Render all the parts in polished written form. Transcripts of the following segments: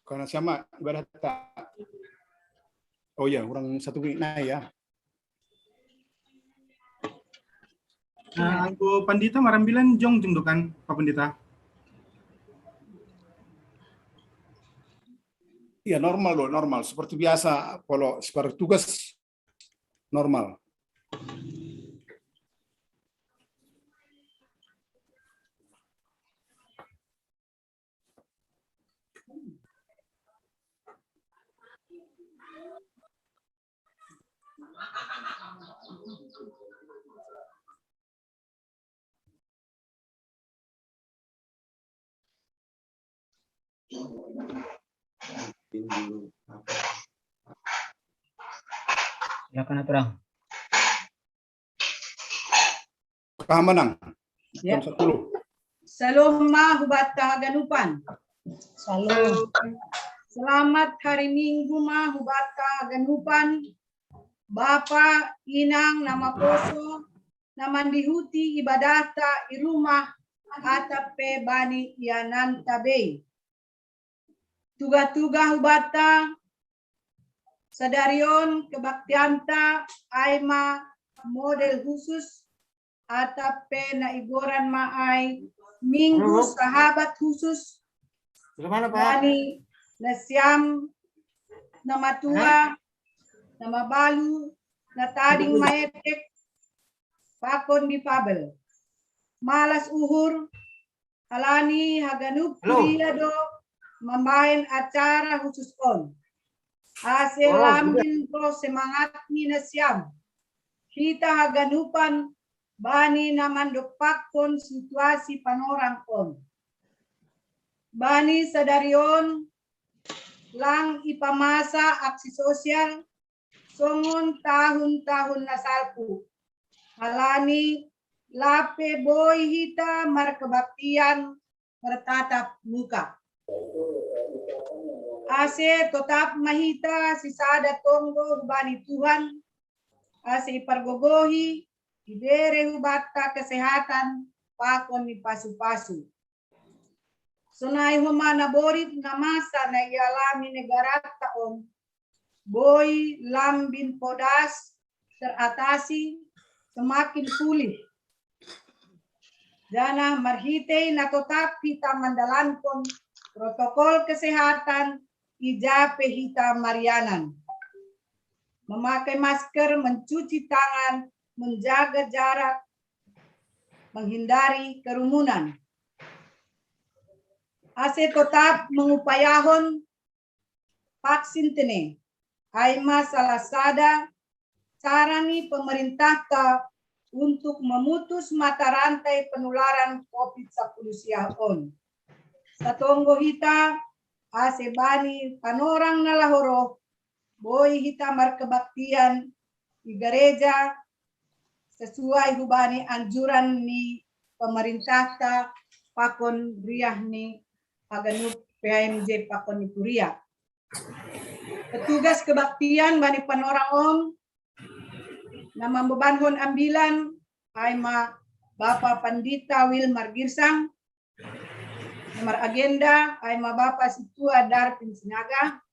Karena sama ibarat tak. Oh ya, orang satu naik ya. Nah, aku pandita marambilan jong kan Pak Pandita. Iya normal loh, normal seperti biasa kalau seperti tugas normal. Silakan Aturang. Keamanan. Ya. Jam 10. Salam hubat kahaganupan. Salam. Selamat hari Minggu hubat kahaganupan. Bapa, Inang, nama poso, nama dihuti ibadata i rumah atape bani ianan tabe. Tuga-tuga hubata sadarion kebaktianta aima model khusus atape na igoran maay minggu sahabat khusus bani na siyam na matua na mabalu na tading maetek pakon di Fabel malas uhur halani haganup do membahin acara khusus on hasil lambin pro semangat ni na siyam kita haganupan bani naman dopakon situasi panorang on. Bani sadarion lang ipamasa aksi sosial songon tahun-tahun nasalpu. Halani lape boy hita markebaktian bertatap muka. Ase tetap mahita sisada tonggo bani Tuhan. Ase ipargogohi ibere hubata kesehatan pakon ni pasu-pasu. Sunai humana borit na masa na ialami negara taon. Boy lambin podas teratasi semakin pulih. Jana marhite na tetap kita mandalankon protokol kesehatan ijape hita marianan. Memakai masker, mencuci tangan, menjaga jarak, menghindari kerumunan. Ase tetap mengupayahon vaksin tene. Aima salah sada carani pemerintah untuk memutus mata rantai penularan COVID-19 siahon. Satonggo hita ase bani panorang nalahoro boy hita markebaktian di gereja sesuai hubani anjuran ni pemerintah pakon riah ni aganup PMJ pakon ni kuria. Petugas kebaktian bani panorang on nama bebanhon ambilan aima Bapak Pandita Wilmar Girsang. Nomor agenda aima Bapak Situa Darpin Sinaga.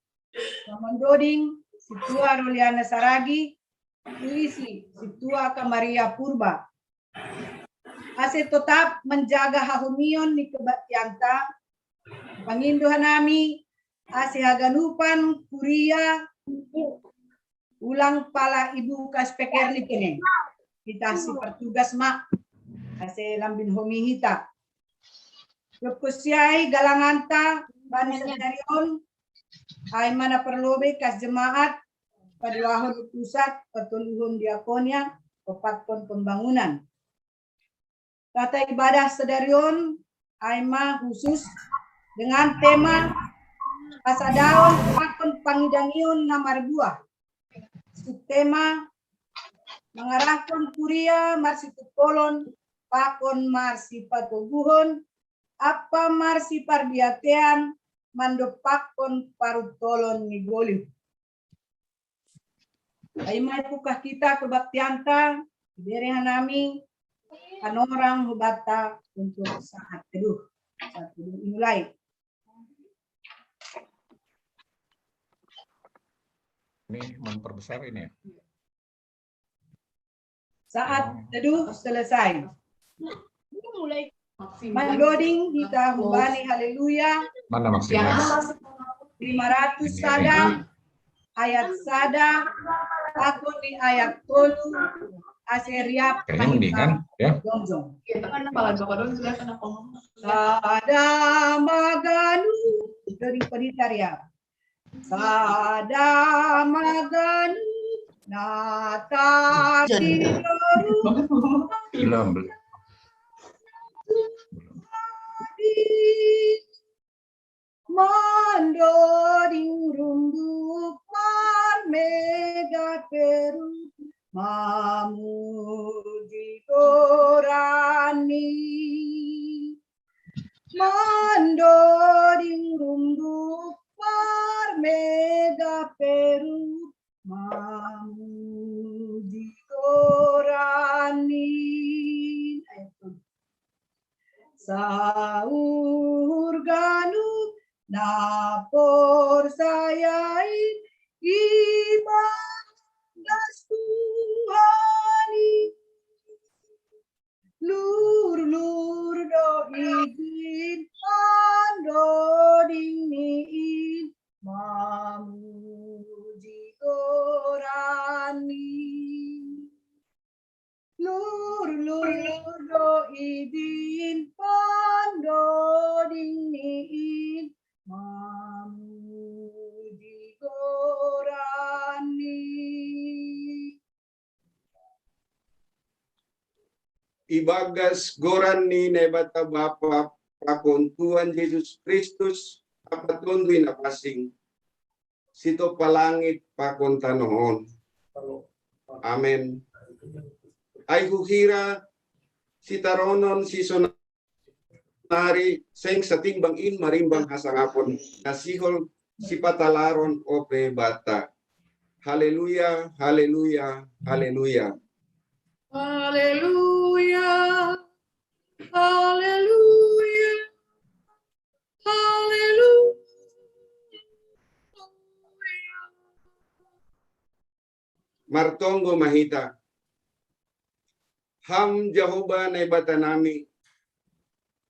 Nomor doding Situa Roliana Saragi. Puisi Situa Kamaria Purba. Ase tetap menjaga hahumion ni kebaktianta. Panginduhan nami ase haganupan kuria ulang pala ibu kaspeker ni kene. Kita si pertugas mak ase lambin homihita. Yokusyai galanganta bani sadarion ay mana perlobe kas jemaat padiwahon pusat petuluhun diakonia pepatkon pembangunan. Tata ibadah sadarion aima khusus dengan tema pasadaon pakon pangidangion nomor 2. Subtema mengarahkan kuria marsipolon pakon marsipatoguhon apa marsipardiatean mandopakon parutolon ni golif. Aimai pukah kita kebaktianta diberi hanami panorang hubata untuk saat teduh. Saat teduh mulai. Ini memperbesar ini ya. Saat teduh selesai. Mandoding kita humbani haleluya. Mana maksimal? 500 sada ayat sada takut di ayat tolu aseriap Kayaknya mendingan ya. jongjong. Kita kan kepala bapak dong sudah kena ngomong. Sada maganu dari penitaria. Sada maganu nata tiroru Belum. mandoring runduk man mega peru mamuji gorani mandoring runduk man mega peru mamuji gorani. Sahur ganu napor sayai ibadah Tuhani lur do idin ando dingin mamuji gorani lur do idin pando dingin mamuji gorani. Ibagas gorani nebata Bapa pakon Tuhan Yesus Kristus apatunduy na pasing sito palangit pakon tanoon. Amen. Ay huhira si taronon si sonari seng sa timbang in marimbang hasangapon nasihol si patalaron o pe bata. Haleluya, haleluya, haleluya. Haleluya. Haleluya. Haleluya. Martonggo mahita. Ham Jehovah na ibata nami.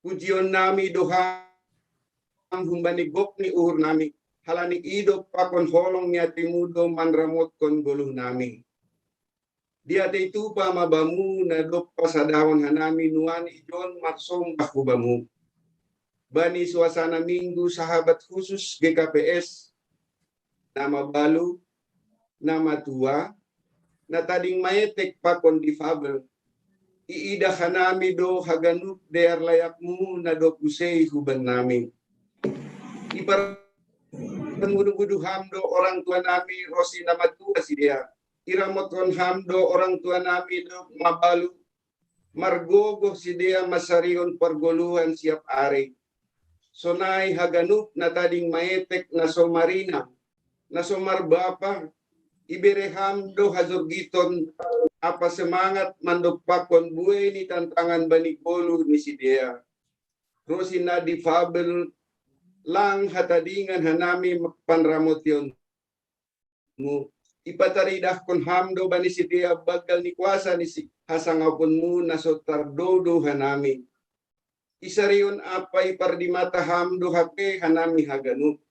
Pujion nami doha ang humbanigok ni uhur nami. Halani idok pakon holong niya timudo manramot kon guluh nami. Dia itu pa mabamu na dok pasadawon hanami nuani John Marsom bakubamu. Bani suasana minggu sahabat khusus GKPS. Nama balu, nama tua, na tading maetek pakon difabel. Iida hanami do haganuk dear layakmu na do kusei huban nami. Ibar pengudu-gudu hamdo orang tua nami rosi nama tua si dia. Iramotron hamdo orang tua nami do mabalu. Margogo si dia masarion pergoluhan siap ari. Sonai haganuk na tading maetek na somarina. Na somar bapa. Ibereham do hazurgiton apa semangat mandok pakon buwe ni tantangan banikolu ni si dia. Rosi na difabel lang hatadingan hanami panramotion mu. Ipataridah kon hamdo bani si dia bagal ni kuasa ni si hasangapon mu na sotardodo hanami. Isarion apa ipardimata hamdo hake hanami haganuk.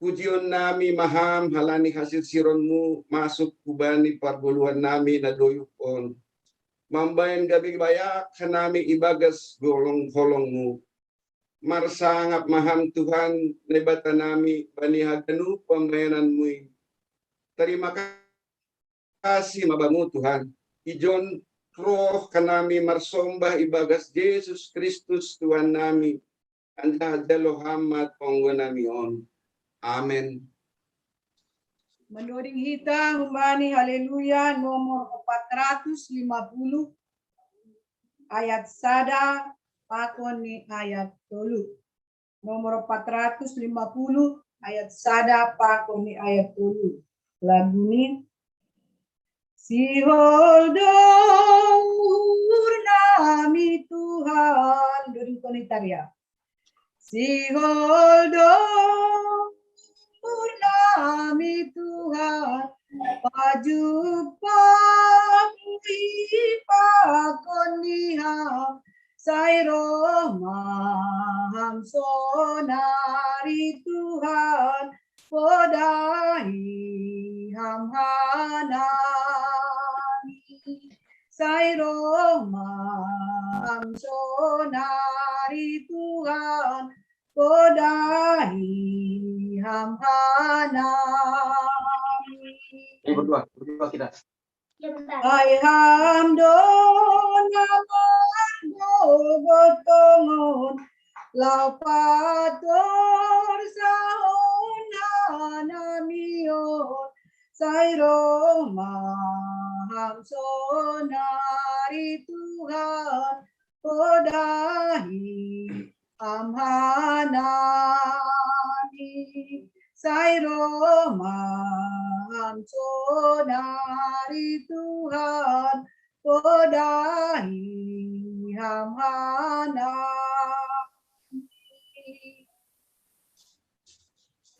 Pujion nami maham halani hasil sironmu masuk kubani pargoluhan nami na doyupon. Mambayan gabi bayak hanami ibagas golong-holongmu. Marsangap maham Tuhan nebata nami bani haganu pambayananmu. Terima kasih mabamu Tuhan. Ijon roh kanami marsombah ibagas Yesus Kristus Tuhan nami. Anda jalohamat ponggo nami on. Amen. Mendoring hita humbani haleluya nomor 450 ayat sada pakon ni ayat tolu. Nomor 450 ayat sada pakon ni ayat tolu. Lagu ni Siholdong nami Tuhan dari konitaria. Siholdong nami Tuhan Pajupa pakoniha Sairo maham sonari Tuhan podahi hamhanani Sairo maham sonari Tuhan podahi hamhanani Berdua kita. Ay hamdona mando botongon laupator sahona namion sairo maham sonari Tuhan podahi amhanani sairo maham sonari Tuhan podahi hamhanani.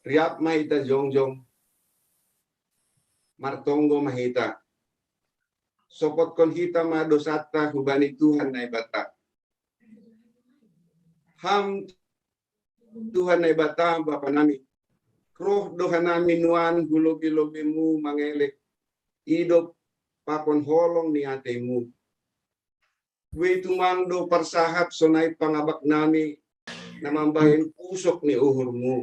Riap mahita jongjong. Martonggo mahita. Sopot kon hita madosata hubani Tuhan na ibata. Ham Tuhan na ibata Bapa nami. Roh doha nami nuan hulobi-lobimu mangelek. Idop pakon holong ni atemu. We tumangdo parsahap sonay pangabak nami na mambahin pusok ni uhurmu.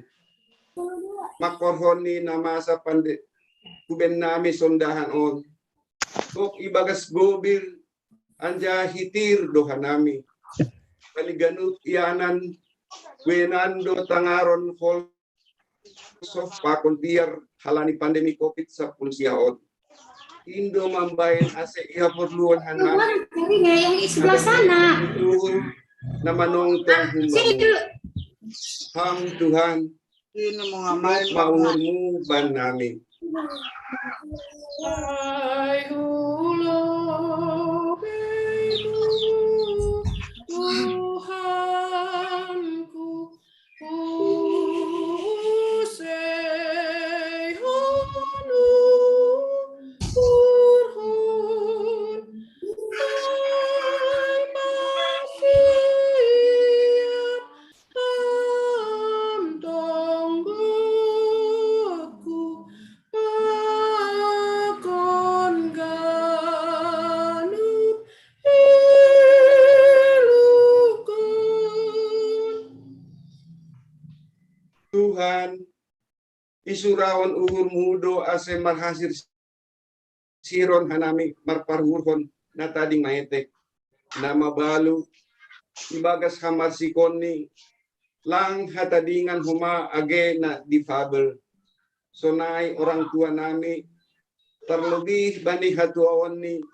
Makorhon ni namasa pandit kuben nami sondahan on. Kok ibagas gobil anja hitir doha nami. Paliganut ianan wenando tangaron hol sof pakon tiar halani pandemi COVID sa pulsiaon. Indo mambayin ase ihapurluan hanan. Yang sebelah sana. Na manongtong humbamu. Ham Tuhan. Maurmu ban namin. Ay hulobimu Tuhanku usehonu purhun ay masiat am tonggoku pakon ganut ilukon. Tuhan, isurawan uhur mudo ase marhasir siron hanami marparhurhon na tading maetek na mabalu ibagas hamar sikoni lang hatadingan huma age na difabel. Sonay orang tua nami terlebih bani hatuawan ni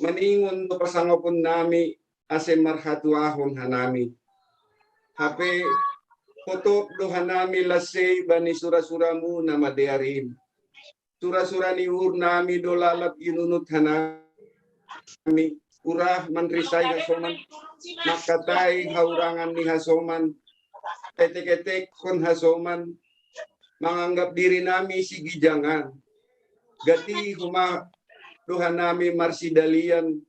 maningon do pasangapon nami ase marhatuahon hanami. Hape Potok doha nami lasay bani sura-suramu na madearin. Sura-sura ni ur nami dolalap inunut hanami. Urah manrisay hasoman. Makatay haurangan ni hasoman. Ketek-ketek kon hasoman. Manganggap diri nami sigijangan. Gati huma doha nami marsidalian.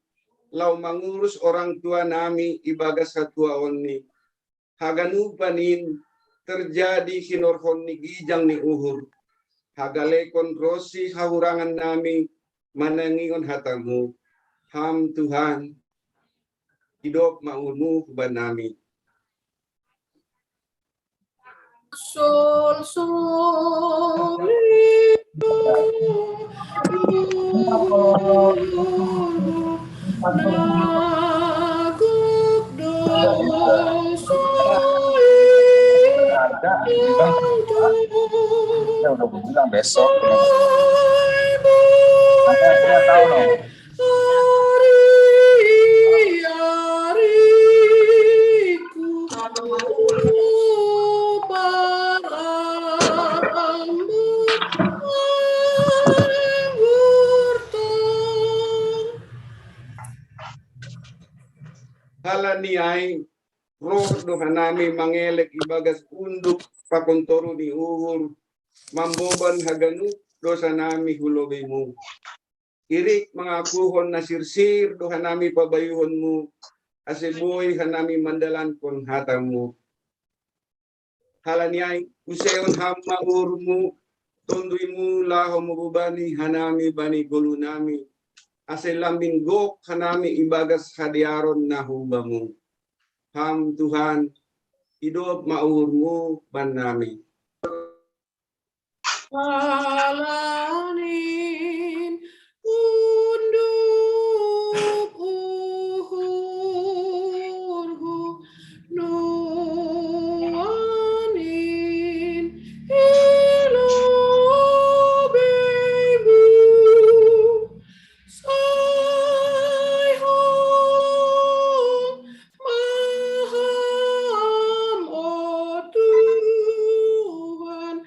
Lau mangurus orang tua nami ibagas hatuaon ni. Haganupanin terjadi kinorhon ni gijang ni uhur. Hagalekon rosi hahurangan nami manangingon hatamu. Ham Tuhan, hidup maunmu kuban nami. Sol sol naguk dosa Ya udah gue bilang besok. Halani ay roh doha nami mangelek ibagas unduk pakontoro ni uhur mamboban haganu dosa nami hulobe mo. Irik mangakuhon na sirsir doha nami pabayuhon mo. Asiboy hanami mandalan kon hatang mo. Halaniay useon hamma urmu tunduy mo laho mo bubani hanami bani gulu nami. Ase lambing gok hanami ibagas hadiaron na huba mo. Ham Tuhan hidup maur mo ban nami. Alanin unduk uhurhu nuanin ilobimu sayhong maham o Tuhan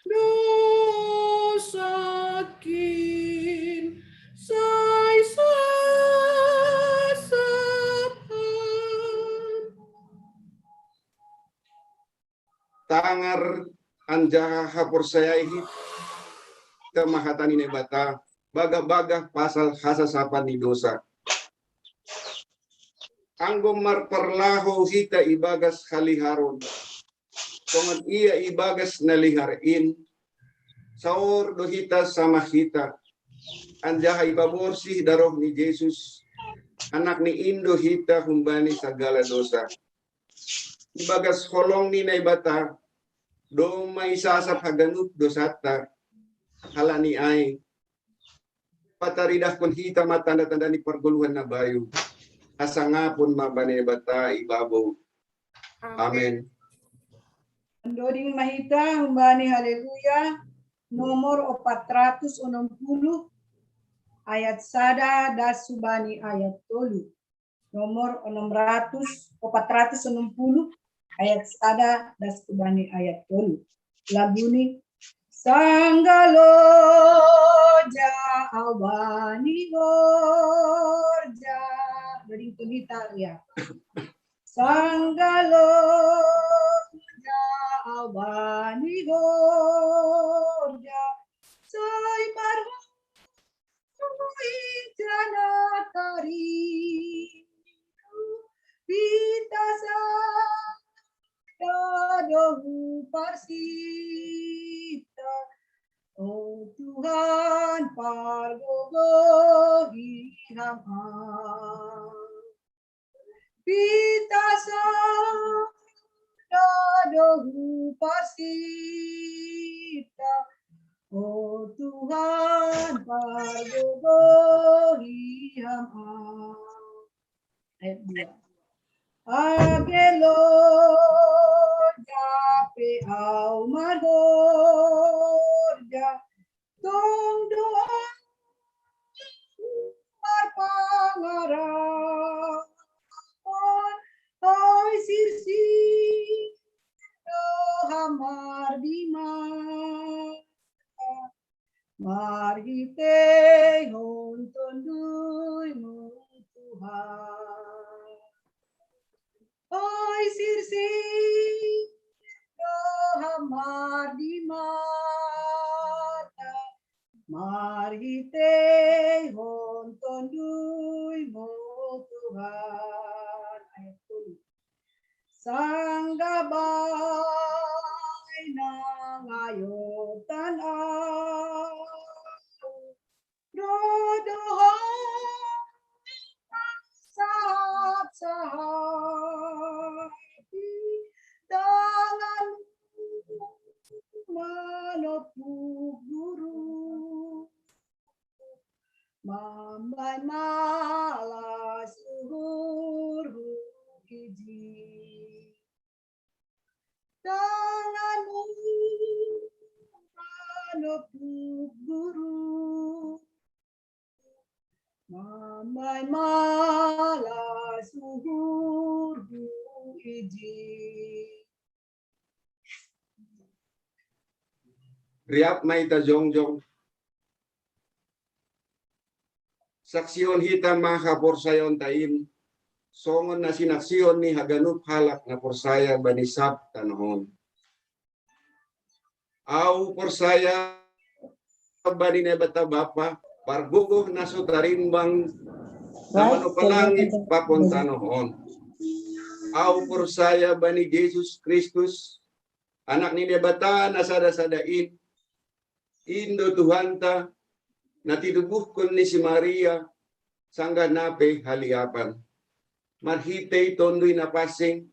dosakin say sasapan. Tangar anja hapor saya hit kemahatan ini bata baga-baga pasal hasasapan ni dosa. Anggo marperlaho hita ibagas haliharon. Tongan iya ibagas naliharin. Saur do hita sama hita. Anjaha ibaborsih daroh ni Yesus. Anak ni Indo hita humbani segala dosa. Ibagas holong ni naibata. Do may sasap haganut dosata. Halani ay. Pataridah kon hita matanda-tanda ni perguluhan na bayu. Asa nga pun mabanebata ibabaw. Amen. Andoding mahita humbani haleluya nomor 460 ayat sada das subani ayat tolu. Nomor 460 ayat sada das subani ayat tolu. Laguni Sanggalo awani gorja. Dari gitar ya. Sanggalo awani gorja. Say parho ijana tari. Pita sa dohu parsita. Oh Tuhan pargogohi hama. Pita sa dohu parsita. Oh Tuhan pargogohi hama. Ayat 2. Agelo jape au margorja tong doa marpangaran oi sirsi dohamar dimana margite hontondui mu Tuhan. Oi sirsi dohamar di mata margite hontondui mo Tuhan. Ayat 10. Sanggabay na ngayotan au rodohan sahap-sahapi tangan melopuk guru mambai malas uhur hiji tanganmu melopuk guru mamai malas uhur hiji. Riap maita jongjong. Saksion hita maha porsayon tain. Songon na sinaksion ni haganup halak na porsaya banisap tanahon. Au porsaya bani nebata bapa pargogoh naso tarimbang Right. namano palangit pakon tanohon. Au persaya bani Yesus Kristus anak ni nebata nasada-sadain Indo Tuhanta natidubuhkon ni si Maria sangga nape haliapan. Marhitay tondoy na pasing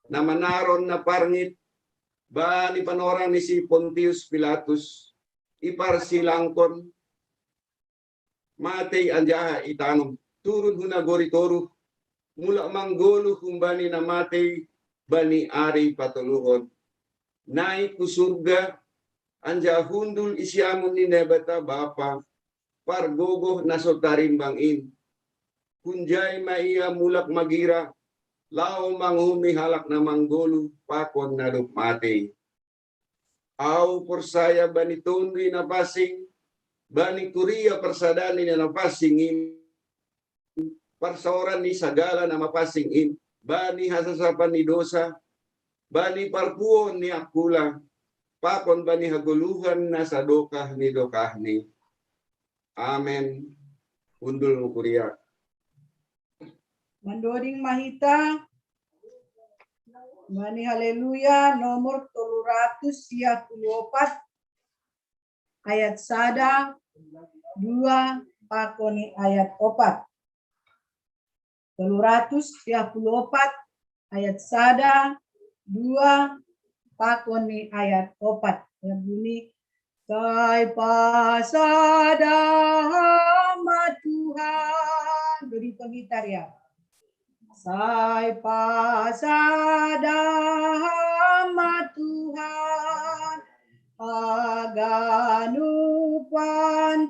na manaron na parngit ba ni panorang ni si Pontius Pilatus iparsilangkon matay anjaha itanom turun huna goritoru mula manggolo kumbani na matay bani ari patuluhon nai kusurga anja hundul isyamun ni nebata bapa pargogo nasotarimbangin kunjay maiya mulak magira lao manghumi halak na manggolo pakon na lupmati. Au persaya bani tundri na pasing bani kuria persadani na napasingin parsaoran ni sagala na mapasingin bani hasasapan ni dosa bani parpuon ni akula pakon bani haguluhan na sa dokah ni. Amen. Undul mo kuria. Mandoring mahita Mani haleluya nomor 364 ayat sada 2 pakoni ayat 4. 364 ayat sada 2 pakoni ayat 4 yang bunyi kai pasada hamba Tuhan beri penggitar ya. Sai pasada hamba Tuhan aganupan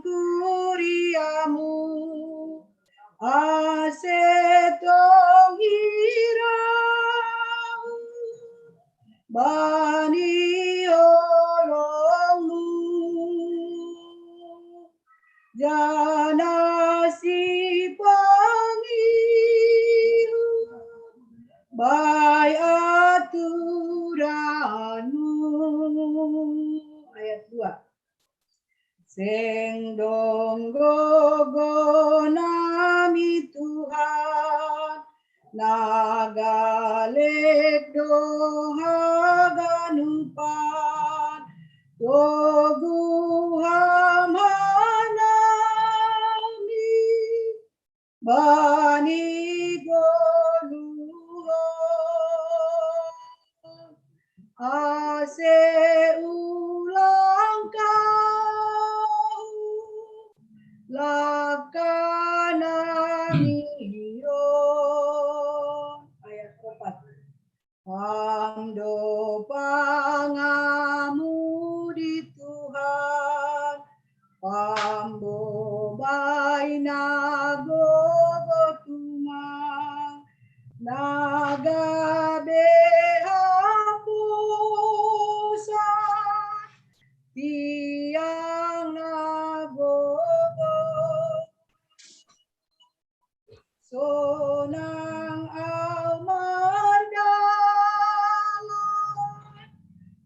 kuriamu asetong hirau bani olongmu jana si by aturanmu. Ayat 2. Sing dong gogo nami Tuhan nagalek doha ganupan togu hamanami bani golu ase ulang kau lakanami ayat 4 Pamdo pangamu di Tuhan pambo baina gogo tumang naga tiang nagogo sonang amardalan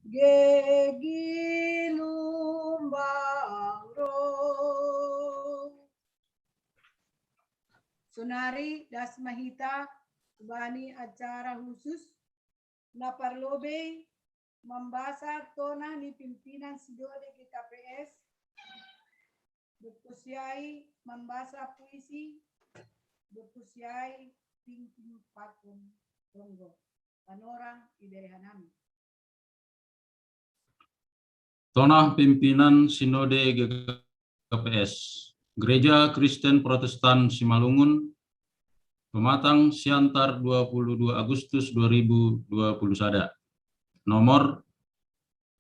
gegi lumbang ro Sunari das mahita bani acara khusus na parlobe membasa tona ni pimpinan Sinode GKPS, berpusiai membasa puisi, berpusiai tingting pakun tonggo, panorang iderehanami. Tona pimpinan Sinode GKPS, Gereja Kristen Protestan Simalungun, Pematang Siantar 22 Agustus 2020 sada. Nomor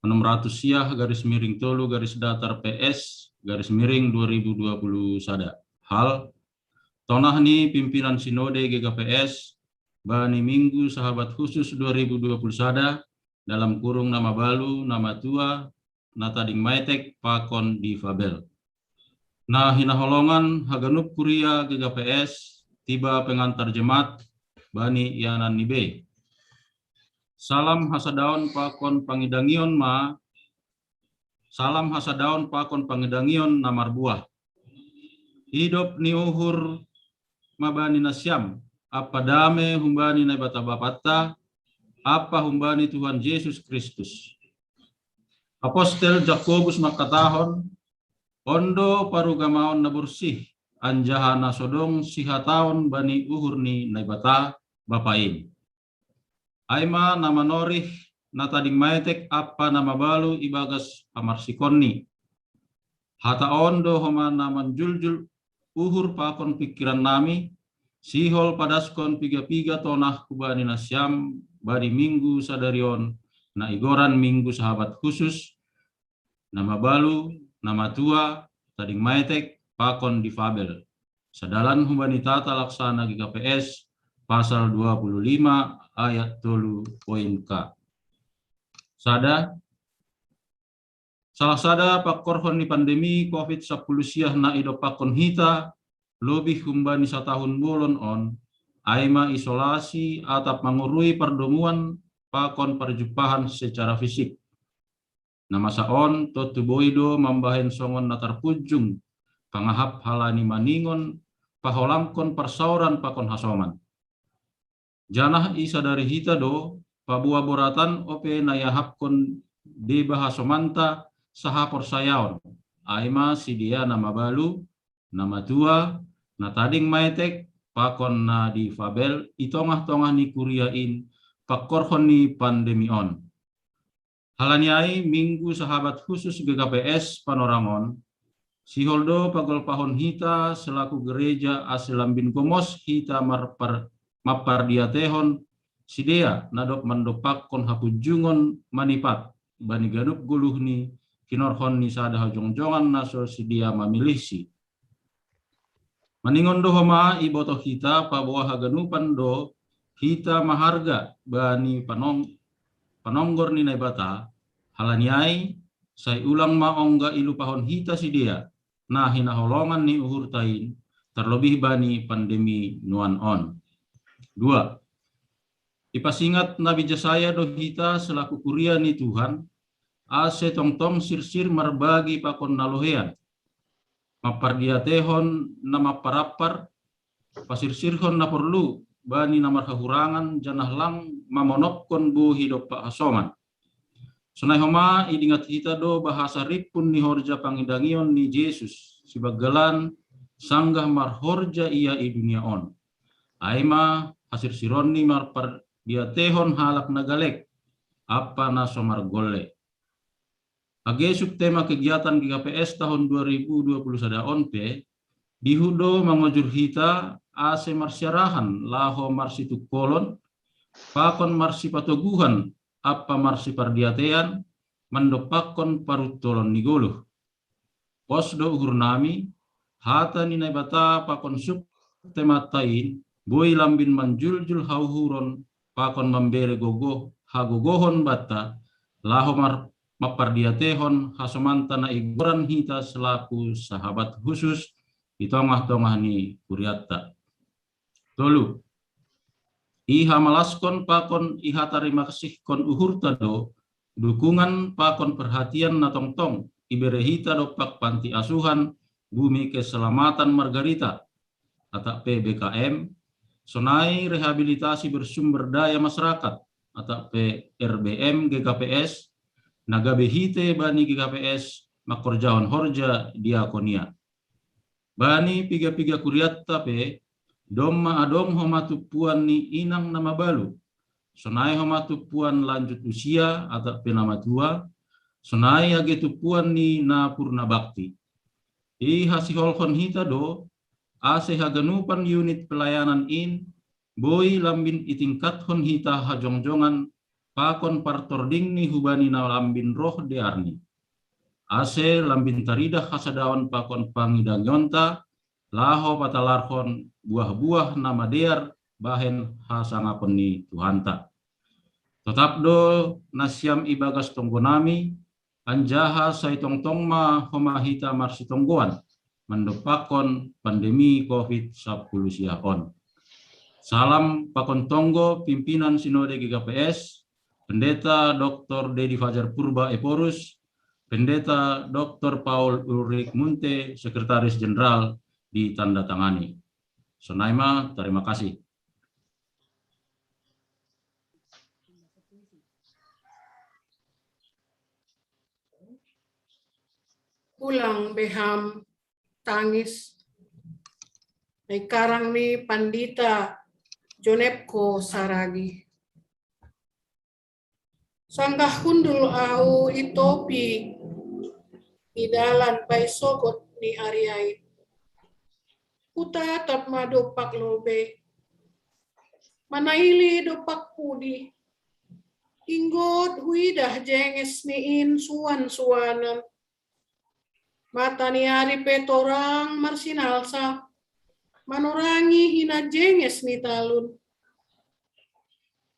600 siah _tolu _PS _2020 sada. Hal tonah ni pimpinan Sinode GKPS bani Minggu Sahabat Khusus 2020 sada dalam kurung nama balu nama tua natading maitek pakon di Fabel. Nah hinaholongan haganup kuria GKPS tiba pengantar jemaat bani Yanan Nibe. Salam hasadaon pakon pangidangion ma salam hasadaon pakon pangedangion namar buah. Hidup ni uhur mabani nasyam, apa dame humbani na bata bapata, apa humbani Tuhan Yesus Kristus. Apostel Jakobus makatahon, ondo parugamaon na bersih, anjahana sodong sihataon bani uhur ni naibata bapain. Aima nama norih natading maetek apa nama balu ibagas amarsikonni. Hata ondo homa naman juljul uhur pakon pikiran nami, sihol padaskon piga-piga tonah kubani nasyam bari minggu sadarion na igoran minggu sahabat khusus, nama balu, nama tua, tading maetek, pakon difabel. Sadalan humbani tata laksana GKPS pasal 25 ayat 3 K. Salah sada pakorhon ni pandemi COVID-19 siah na ido pakon hita lebih humbani 1 tahun bolon on aima isolasi atap mangurui perdomuan pakon perjumpahan secara fisik. Nama saon totu boido mambahen songon natar pujung pangahap halani maningon paholangkon persauran pakon hasoman. Janah isa dari hita do pabua boratan ope nayahapkon de bahasomanta saha porsayaon. Aima sidia nama balu, nama tua, na tading maetek pakon na di fabel itongah-tongah ni kuriain pakorhon ni pandemi on. Halaniai minggu sahabat khusus GKPS Panorangon, si holdo pagolpahon hita selaku gereja asilambin komos hita mapardiatehon sidea nadok mandopak kon hapujungon manipat bani ganup guluh ni kinorhon ni sada hajongjongan naso sidia mamilih si. Maningon do homa iboto hita pabuah haganupan do hita maharga bani panonggor ni naibata halaniai say ulang maongga ilupahon hita sidia nah hinaholongan ni uhur tain terlebih bani pandemi nuan on. 2. Ipasingat Nabi Jesaya do hita selaku kuria ni Tuhan ase tongtong sirsir marbagi pakon nalohean mapardiatehon nama parapar pasirsirhon na perlu bani namar hahurangan janah lang mamonopkon bu hidup pak hasoman. Sunai homa idingat kita do bahasa ripun ni horja pangidangion ni Yesus sibagalan sanggah marhorja ia i dunia on. Aima hasir sironi marpardiatehon halak nagalek apa naso margole. Agesuk tema kegiatan GKPS tahun 2021 onpe dihudo mangojur hita ase marsyarahan laho marsitu kolon pakon marsi patoguhan apa marsi pardiatean mandopakon parutolon nigoluh. Posdo uhur nami hata ninai bata pakon suk tematain boy lambin manjuljul hauhuron pakon membere gogoh hagogohon bata laho mapardiatehon hasomanta na igoran hita selaku sahabat khusus di tongah-tongah ni kuriata. 3. Iha malaskon pakon iha tarima kasih kon uhur tado dukungan pakon perhatian na tongtong iberehita dopak panti asuhan bumi keselamatan Margarita atau PBKM sonai rehabilitasi bersumber daya masyarakat atau PRBM GKPS nagabehite bani GKPS makorjaon horja diakonia. Bani piga-piga kuriat tape domma adom homatupuan ni inang nama balu. Sonai homatupuan lanjut usia atau penama tua. Sonai agetupuan ni na purna bakti. I hasiholkon hita do ase haganupan unit pelayanan in boy lambin itingkathon hita hajongjongan pakon partording ni hubani na lambin roh dearni. Ase lambin taridah hasadawan pakon pangidangyonta laho patalarhon buah-buah nama dear bahen hasangapon ni Tuhanta. Tetap do nasyam ibagas tonggonami anjaha say tongtong ma homahita marsi tonggoan mandopakon pandemi COVID-19 siahon. Salam pakon tonggo pimpinan Sinode GKPS Pendeta Dr. Dedi Fajar Purba Eporus, Pendeta Dr. Paul Ulrich Munte, Sekretaris Jenderal, ditandatangani. Sonaima, terima kasih. Pulang beham tangis. May karang ni Pandita Jonepko Saragi. Sanggah hundul au itopi idalan bay sogot ni Ariay. Utatap madopak lobe. Manaili dopak pudi. Inggot huidah jenges niin suan-suanan. Mata ni Ari petorang marsinalsa. Manurangi hina jenges ni talun.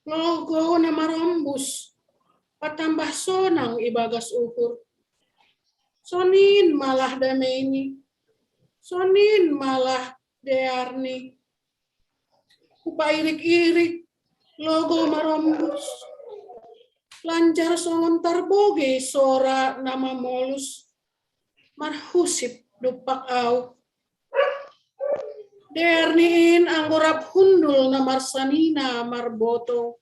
Logo na marombus. Patambah sonang ibagas ukur. Sonin malah dameni. Sonin malah dearni. Upairik-irik. Logo marombus. Lancar songontar boge sora nama molus. Marhusip dupak au. Derniin anggorap hundul na marsanina marboto.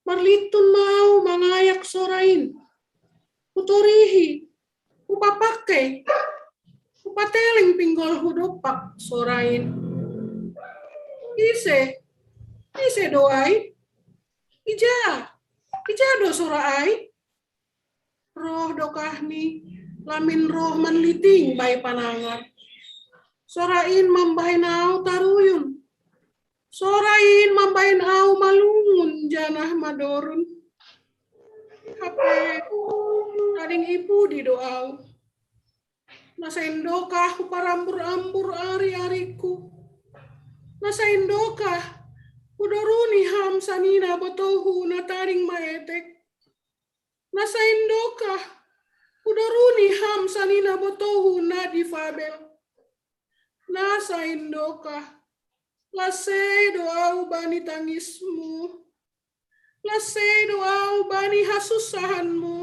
Marlitun mau mangayak sorain. Utorihi. Upapakai. Upateling pinggol hudupak sorain. Ise doai. Ija do sorai. Roh dokahni. Lamin roh manliting bay panangan. Sorain mambahin au taruyun. Sorain mambahin au malungun janah madorun. Hape ading ibu di doau. Nasa indokah parambur-ambur ari-ariku. Nasa indokah udoruni ham sanina botohu na taring maetek. Nasa indokah udoruni ham sanina botohu na difabel. Nasa indokah lasei doau bani tangismu. Lasei doau bani hasusahanmu.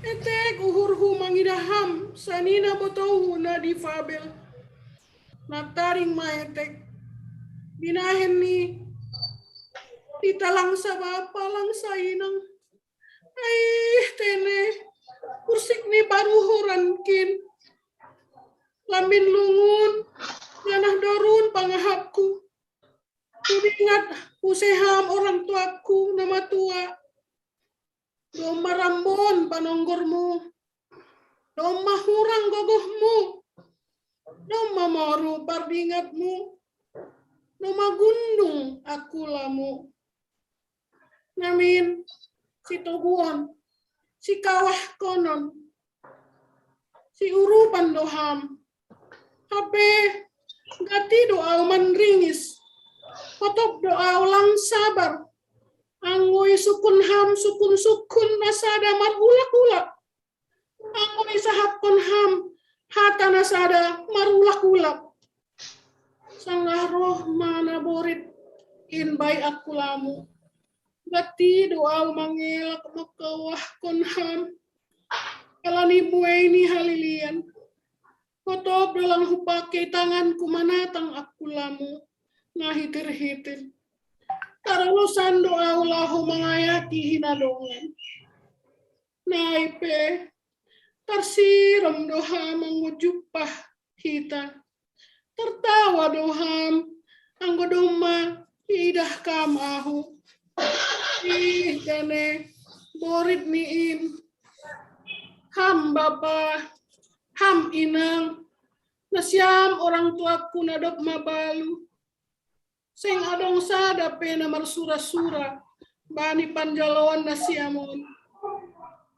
Etek uhurhu mangidaham sanina botohu na difabel. Nataring maetek. Binahen ni ditalang sa bapa lang sa inang. Ay tene kursik ni baruhuran kin. Lamin lungun, yanah dorun pangahapku. Kuningat useham orang tuaku nama tua. Doma rambon panonggormu. Doma hurang gogohmu. Doma moru pardingatmu. Doma gundung aku lamu. Namin si toguan, si kawah konon, si urupan doham. Hape gati doa manringis. Potop doa lang sabar. Angoy sukun ham sukun nasada marulak-ulak. Angoy sahapon ham hata nasada marulak-ulak. Sanggah roh mana borit in bay aku lamu. Gati doa mangelak makawah kon ham. Kalani bueni halilian. Potop dalam hupake tanganku manatang aku lamu. Ngahitir-hitir. Taralusan doa ulahu mengayati hinadongan. Naipe. Tarsiram doha mengujupah hita. Tertawa doham. Anggodoma idah kam ahu. Ih jane. Borit niin. Ham bapa. Ham inang, nasyam orang tuaku nadop mabalu. Seng adong sada pena marsura-sura, bani panjalawan nasyamon.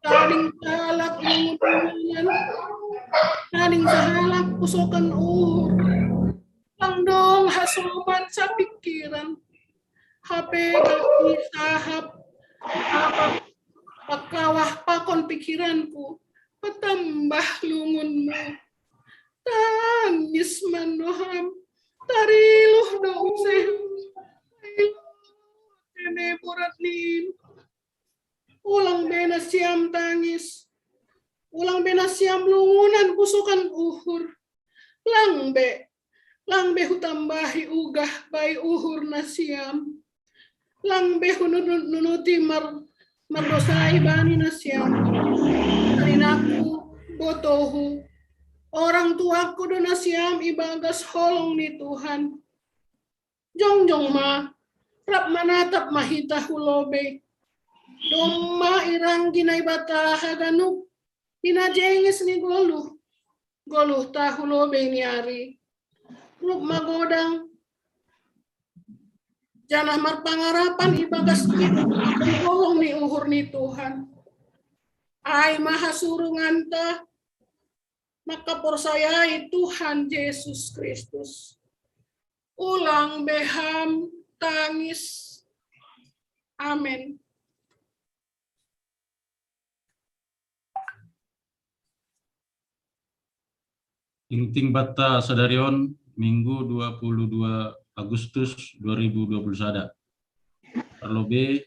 Tading sahalak lungutungan, tading sahalak pusokan uhur. Langdong hasoman sa pikiran, hape kaki sahap, apa pakawah pakon pikiranku. Patambah lungunmu. Tangis manoham. Tariluh dauseh. Tene borat nin. Ulang bena siam tangis. Ulang bena siam lungunan kusukan uhur. Langbe hutambahi ugah bai uhur nasiam. Langbe nunuti mardosai bani nasiam. Arinaku botohu. Orang tuaku do nasiam ibagas holong ni Tuhan. Jongjong ma, rap manatap mahita hulobe. Doma irang ginay bata haganuk. Inajengis ni goluh. Goluh tahulobe ni ari. Rup magodang. Janah marpangarapan ibagas itu. Holong ni uhur ni Tuhan. Ay mahasurungan ta. Maka persayai Tuhan Yesus Kristus. Ulang beham tangis. Amin. Ting Bata Sadarion, Minggu 22 Agustus 2021. Terlebih,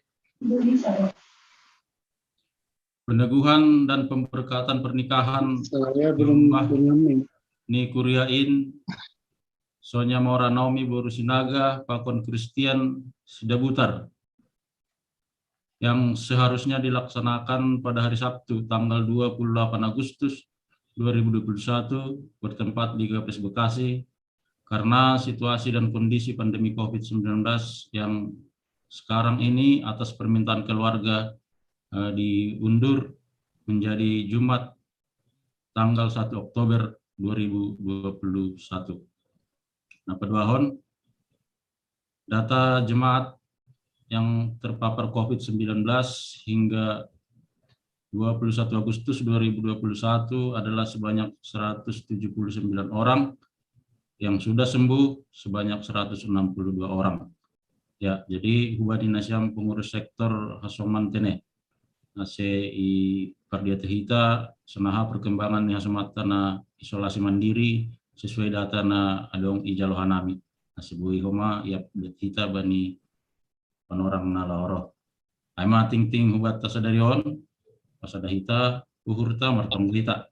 peneguhan dan pemberkatan pernikahan Saya belum ni Kuriain, Sonya Maura Naomi Borusinaga, Pakon Christian Sidabutar, yang seharusnya dilaksanakan pada hari Sabtu tanggal 28 Agustus 2021 bertempat di GKPS Bekasi karena situasi dan kondisi pandemi COVID-19 yang sekarang ini atas permintaan keluarga diundur menjadi Jumat tanggal 1 Oktober 2021. Nah, pedoahon data jemaat yang terpapar COVID-19 hingga 21 Agustus 2021 adalah sebanyak 179 orang, yang sudah sembuh sebanyak 162 orang. Ya, jadi Hubadi Nasiam pengurus sektor Hasoman Tene, i Kardia Tehita, senaha perkembangan Hasomata na isolasi mandiri sesuai data na adong ijalohanami. Nasibui homa ya kita bani panorang na laoro. Aima ting hubat tasadarion pasadahita uhurta martamulita.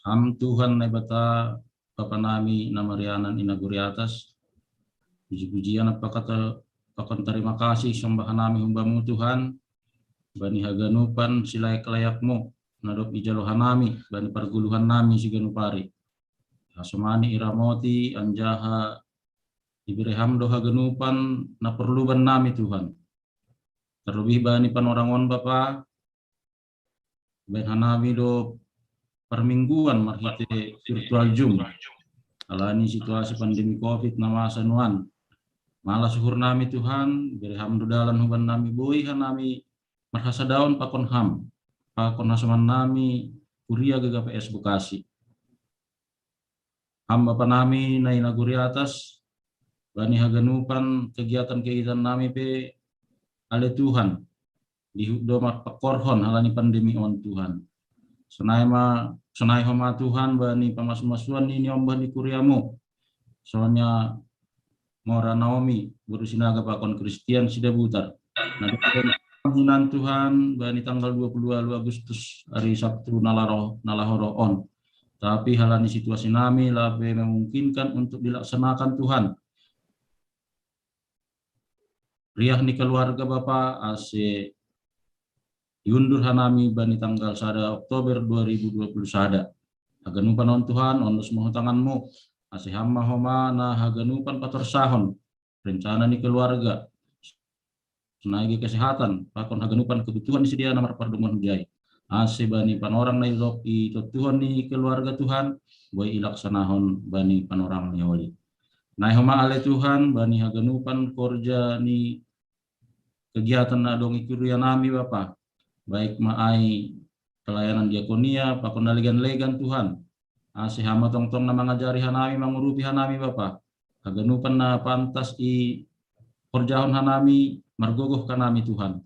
Am Tuhan nebata Bapa nami namarianan inaguri atas. Puji-pujian apa kata pakan terima kasih sembahan nami humbamu Tuhan. Bani haganupan silai kelayakmu nadop ijalohan nami bani perguluhan nami siganupari. Hasomani iramoti anjaha ibireham doha genupan na perluban nami Tuhan. Terlebih bani panorangon Bapa ben hanami do permingguan marhite virtual Zoom. Alani situasi pandemi Covid na masanuan. Malas suhur nami Tuhan, bireham dodalan huban nami boy hanami marhasa daun pakon ham. Pakon hasoman nami kuria GKPS Bekasi. Ham Bapa nami na inaguri atas bani haganupan kegiatan nami pe ale Tuhan. Di domat pakorhon halani pandemi on Tuhan. Senai homa Tuhan bani pamas-masuan ini ombah di kuriamu. Soalnya Maura Naomi Borusinaga Pakon Christian Sidabutar. Nah, panghinan Tuhan bani tanggal 22 Agustus hari Sabtu nalahoro on. Tapi halani situasi nami labe memungkinkan untuk dilaksanakan Tuhan. Riah ni keluarga Bapa ase diundur hanami bani tanggal 1 Oktober 2020 sada. Haganupan on Tuhan, ondos moho tanganmu. Ase hamma homa na haganupan patorsahon. Rencana ni keluarga. Senagi kesehatan, pakon haganupan kebutuhan disedia nomor pardungan hujai. Ase bani panorang na ilok i Tuhan ni keluarga Tuhan. Boy ilaksanahon bani panorang ni holi. Nai homa ale Tuhan, bani haganupan korja ni kegiatan na dong ikurian nami Bapa. Baik maai pelayanan diakonia, pakon legan Tuhan. Ase hama tong-tong na mangajari hanami, mangurupi hanami Bapa. Haganupan na pantas i korjahon hanami, margogoh kanami Tuhan.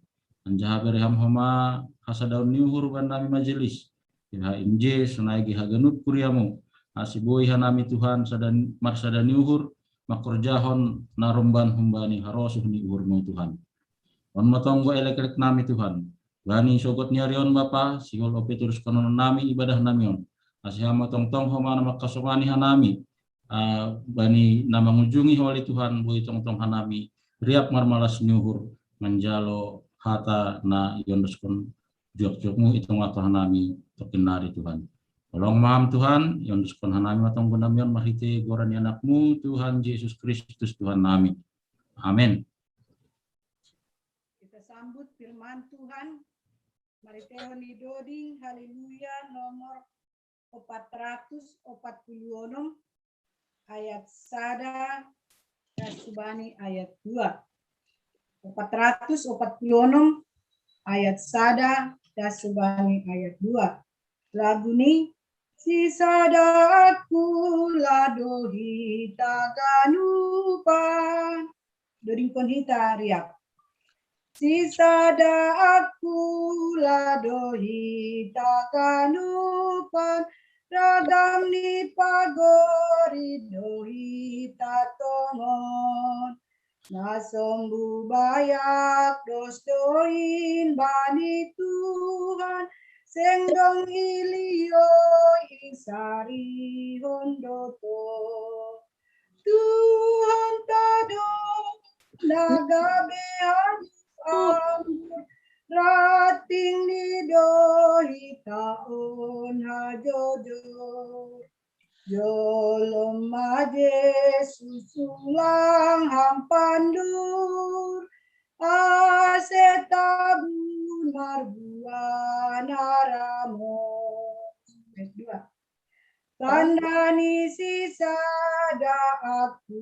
Anjaha bereham homa hasadaun niuhur ban nami majelis. IHMJ sunaigi haganup kuriamu. Ase boy hanami Tuhan sadan marsada niuhur, makorjahon narumban humbani harosuh ni uhurmu Tuhan. On matonggo elek-elek nami Tuhan. Bani sogot nyarion Bapa, singol ope terus konon nami ibadah namion. Asihama tong-tong homana makasomani hanami. Bani nama ngunjungi holi Tuhan bui tong-tong hanami. Riap marmalas nyuhur menjalo hata na yondoskon jok-jokmu itong atau hanami terkenari Tuhan. Tolong maham Tuhan, yondoskon hanami matong gunamion mahite gorani anakmu Tuhan Yesus Kristus Tuhan nami. Amin. Kita sambut firman Tuhan. Mari tehon idodi, haleluya, nomor 446 ayat 1 dan subani ayat 2. 446 ayat 1 dan subani ayat 2. Lagu ini si sadaku ladohi taganupan. Doringkon hita riap. Sisa aku ladohi takanupan ragam ni pagori dohi tatomon nasombu bayak dos doin bani Tuhan sengdong ilio isari hondoto Tuhan tado nagabe rating ni dohi taon hajojo jolom maje susulang hampandur asetabun marbuan aramos. Tandani sisa da aku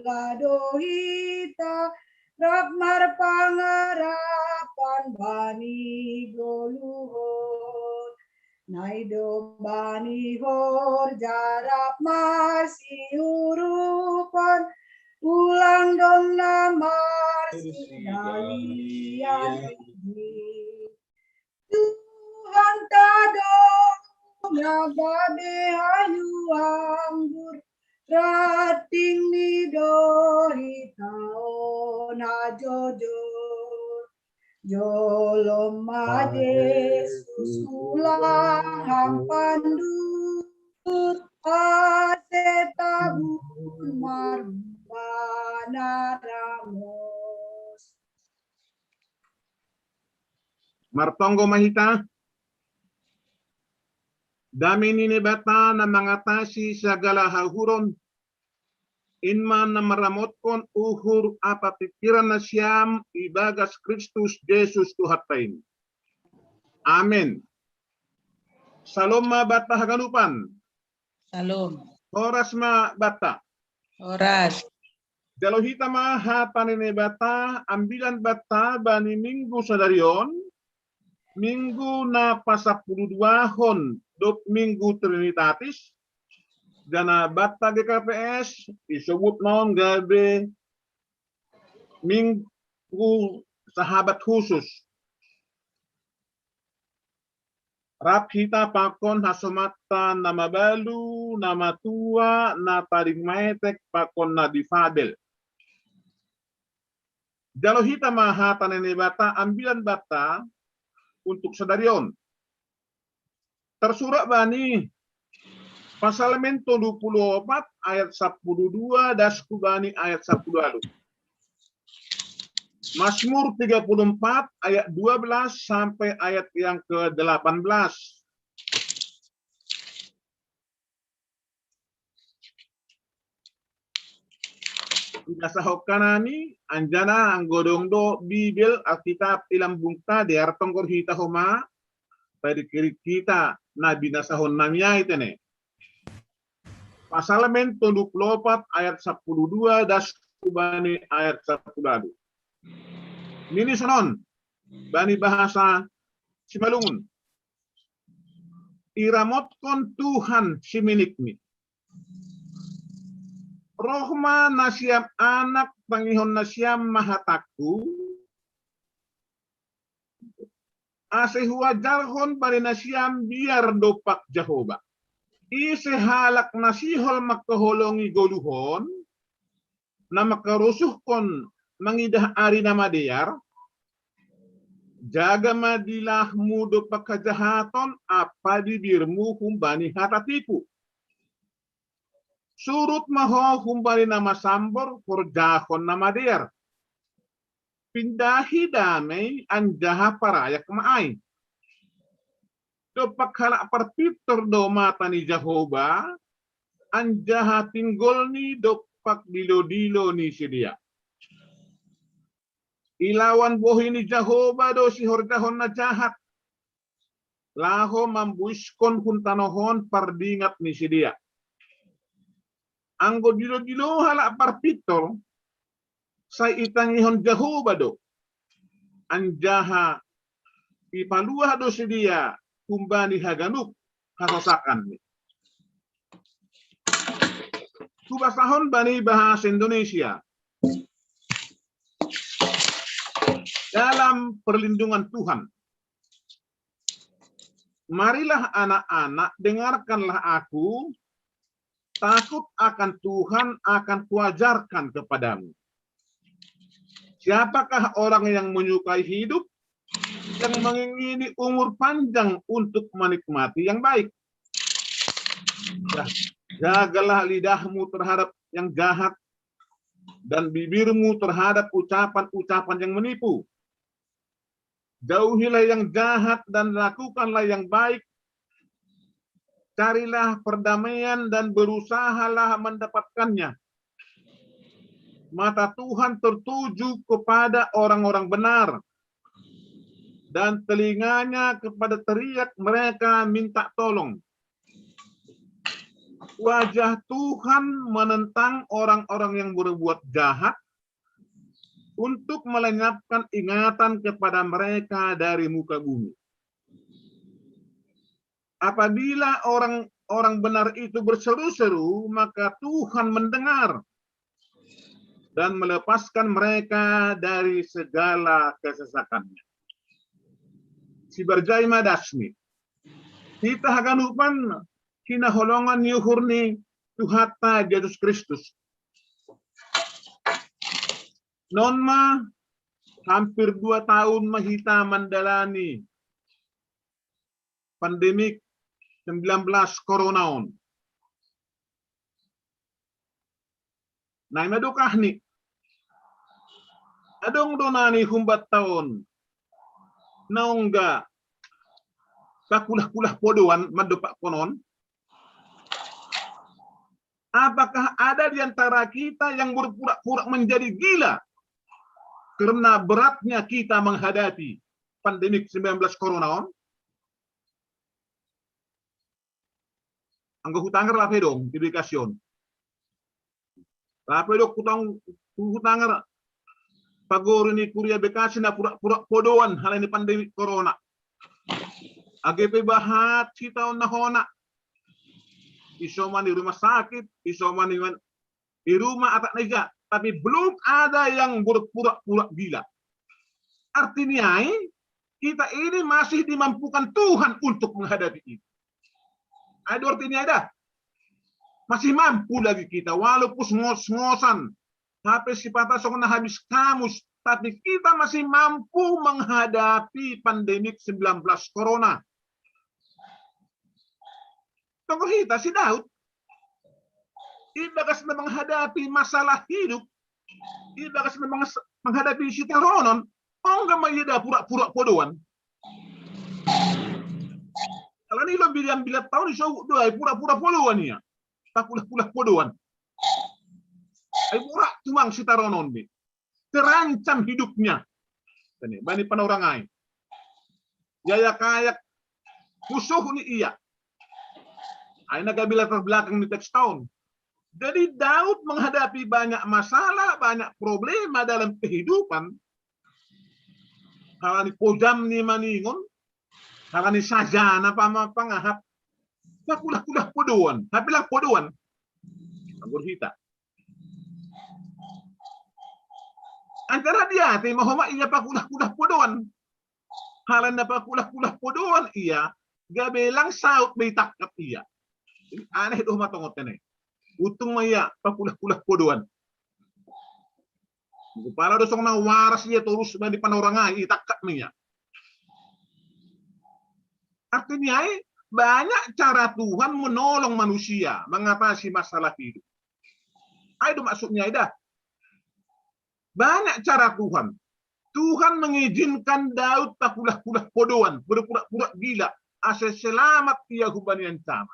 ladohita Rakmar pangarapan bani goluhor Naido bani hor jarap masiurupan Ulang dong namar sidalian Tuhan tadong nagabe hayu anggur Rating ni dohi tao na jojo Jolom made susulang hampandur Asetabun marbana ramos. Martonggo mahita. Dami nini bata na mengatasi segala hahuron inman na maramotkon uhur apa pikiran na siyam ibagas Kristus Jesus Tuhan tain. Amin. Salom ma bata hagalupan. Salom. Oras ma bata. Oras. Dalohita ma hata nini bata ambilan bata bani minggu sadarion minggu na pasapuluduahon dop minggu Trinitatis dana bata GKPS disebut non gabe minggu sahabat khusus rap hita pakon hasomata nama balu nama tua na taring maetek pakon na difabel jalo hita mahata nene bata ambilan bata untuk sadarion tersurat bani Pasalemento 24 ayat 12 dasku bani ayat 10. Mazmur 34 ayat 12 sampai ayat yang ke-18. Inasahokanani anjana anggodongdo Bibil Alkitab ilang bungta di artonggor hita homa pada kiri kita nabi nasahon namia itene. Pasalemento 24 ayat 12 das kubani ayat 10. Mini sonon bani bahasa Simalungun. Iramotkan Tuhan si milikmi. Rohma nasyam anak pangihon nasyam mahataku. Asehua jarhon bari nasyam biar dopak Jehovah. Ise halak nasihol makaholongi goluhon na makarusuhkon mangidah ari nama deyar Jaga madilahmu do pakajahatan apa bibirmu humbani hatatipu. Surut maho humbani nama sambor forjahon nama der. Pindahi damai anjaha parayak maai. Do pakhala parpitor do mata ni Jehovah anjaha tinggol ni do pak dilo-dilo ni sedia. Ilawan bohi ni Jehovah do si hordahon na jahat. Laho mambuiskon huntanohon pardingat ni sedia. Anggo dilo-dilo hala parpitor say itangihon Jehovah do. Anjaha ipaluah do sedia kumbani haganuk hasasakan ni. Subasahon bani bahasa Indonesia. Dalam perlindungan Tuhan. Marilah anak-anak, dengarkanlah aku, takut akan Tuhan akan kuajarkan kepadamu. Siapakah orang yang menyukai hidup, yang mengingini umur panjang untuk menikmati yang baik? Jagalah lidahmu terhadap yang jahat, dan bibirmu terhadap ucapan-ucapan yang menipu. Jauhilah yang jahat dan lakukanlah yang baik. Carilah perdamaian dan berusahalah mendapatkannya. Mata Tuhan tertuju kepada orang-orang benar, dan telinganya kepada teriak mereka minta tolong. Wajah Tuhan menentang orang-orang yang berbuat jahat untuk melenyapkan ingatan kepada mereka dari muka bumi. Apabila orang-orang benar itu berseru-seru, maka Tuhan mendengar dan melepaskan mereka dari segala kesesakannya. Si berjaya madasmi. Kita haganupan kinaholongan yuhurni Tuhata Yesus Kristus. Nonma hampir 2 tahun mahita mendalani pandemik 19 koronaon. Nah, madukah ni? Adong donani humbat taon. Naungga kakulah-kulah podoan madupak konon. Apakah ada di antara kita yang berpura-pura menjadi gila karena beratnya kita menghadapi pandemik 19 corona? Anggo hutangar lah pedong publikasyon. Lah pedong hutangar pagor ini kuria bekasi na pura-pura podoan hal ini pandemik corona. AGP bahat kita nahona. Isoman di rumah sakit, isoman di rumah atak neja, tapi belum ada yang berpura-pura gila. Artinya kita ini masih dimampukan Tuhan untuk menghadapi itu. Ada artinya ada. Masih mampu lagi kita, walaupun ngos-ngosan, HP si patah sokna habis kamus, tapi kita masih mampu menghadapi pandemik 19 corona. Tunggu kita si Daud, ibagas na menghadapi masalah hidup, ibagas na menghadapi si Teronon, enggak mayada pura-pura podoan. Kalau ini lebih yang bila tahun iso doa pura-pura podoan ya, pakulah-kulah podoan. Ay pura tumang si Teronon ni, terancam hidupnya. Ini bani panorangai, yaya kayak musuh ni iya. Ay nagabila terbelakang di teks tahun. Jadi Daud menghadapi banyak masalah, banyak problema dalam kehidupan. Kalau ni pojam ni maningon, kalau ni sajana pangahap, pakulah-kulah podoan, hapilah podoan. Anggur kita. Antara dia, mahoma iya pakulah-kulah podoan. Halan na pakulah-kulah podoan iya, gabelang saut beitakat iya. Aneh doh matongot ini. Utung maya pakulah-kulah podoan. Kepala dosong na waras dia terus di panorangai itakat maya. Artinya banyak cara Tuhan menolong manusia mengatasi masalah hidup. Itu maksudnya dah. Banyak cara Tuhan. Tuhan mengizinkan Daud takulah-kulah podoan, berpura-pura gila, ase selamat ia hubani yang sama.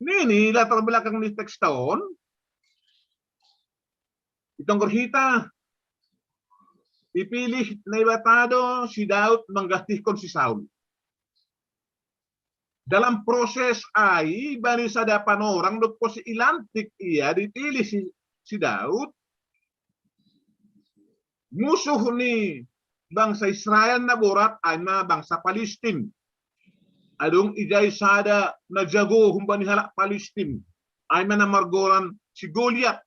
Ini latar belakang di teks tahun. Itong kita dipilih Nebatado si Daud menggantikan si Saul. Dalam proses ai bani sadapan orang dopo si ilantik ia dipilih si Daud. Musuh ni bangsa Israel na borat ay na bangsa Palestin. Adong ijay sada na jago humbani halak Palestin ay manamargoran si Goliath.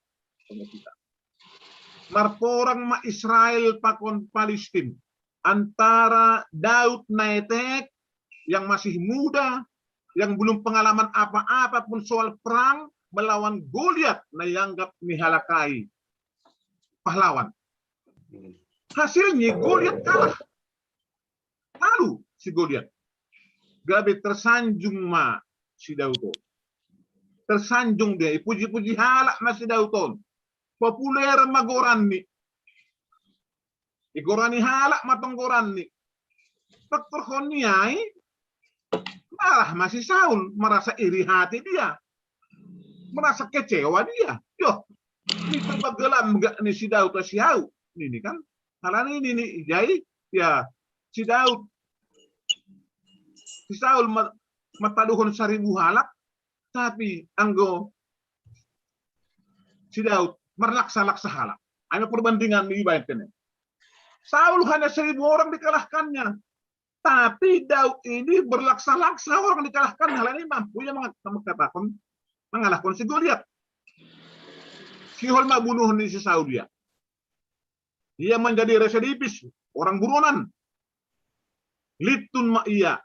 Marporang ma Israel pakon Palestin antara Daud na etek yang masih muda, yang belum pengalaman apa-apa pun soal perang melawan Goliath na dianggap nihalakai pahlawan. Hasilnya Goliath kalah. Lalu si Goliath gabe tersanjung ma si Daud. Tersanjung dia, puji-puji halak ma si Daud. Populer magoran ni. Igorani halak matonggoran ni. Faktor niai malah masih Saul merasa iri hati dia, merasa kecewa dia. Yo, ini terbagelam enggak nih si Daud si Hau. Ini kan hal ini nih jadi ya si Daud si Saul mataluhon 1000 halak tapi anggo si Daud merlaksa-laksa halak. Ada perbandingan di ibaratnya. Saul hanya 1000 orang dikalahkannya. Tapi Daud ini berlaksa-laksa orang dikalahkan. Hal ini mampu ya mengatakan mengalahkan si Goliath. Si Holma bunuh ni si Saul dia. Dia menjadi residivis, orang buronan. Litun ma iya.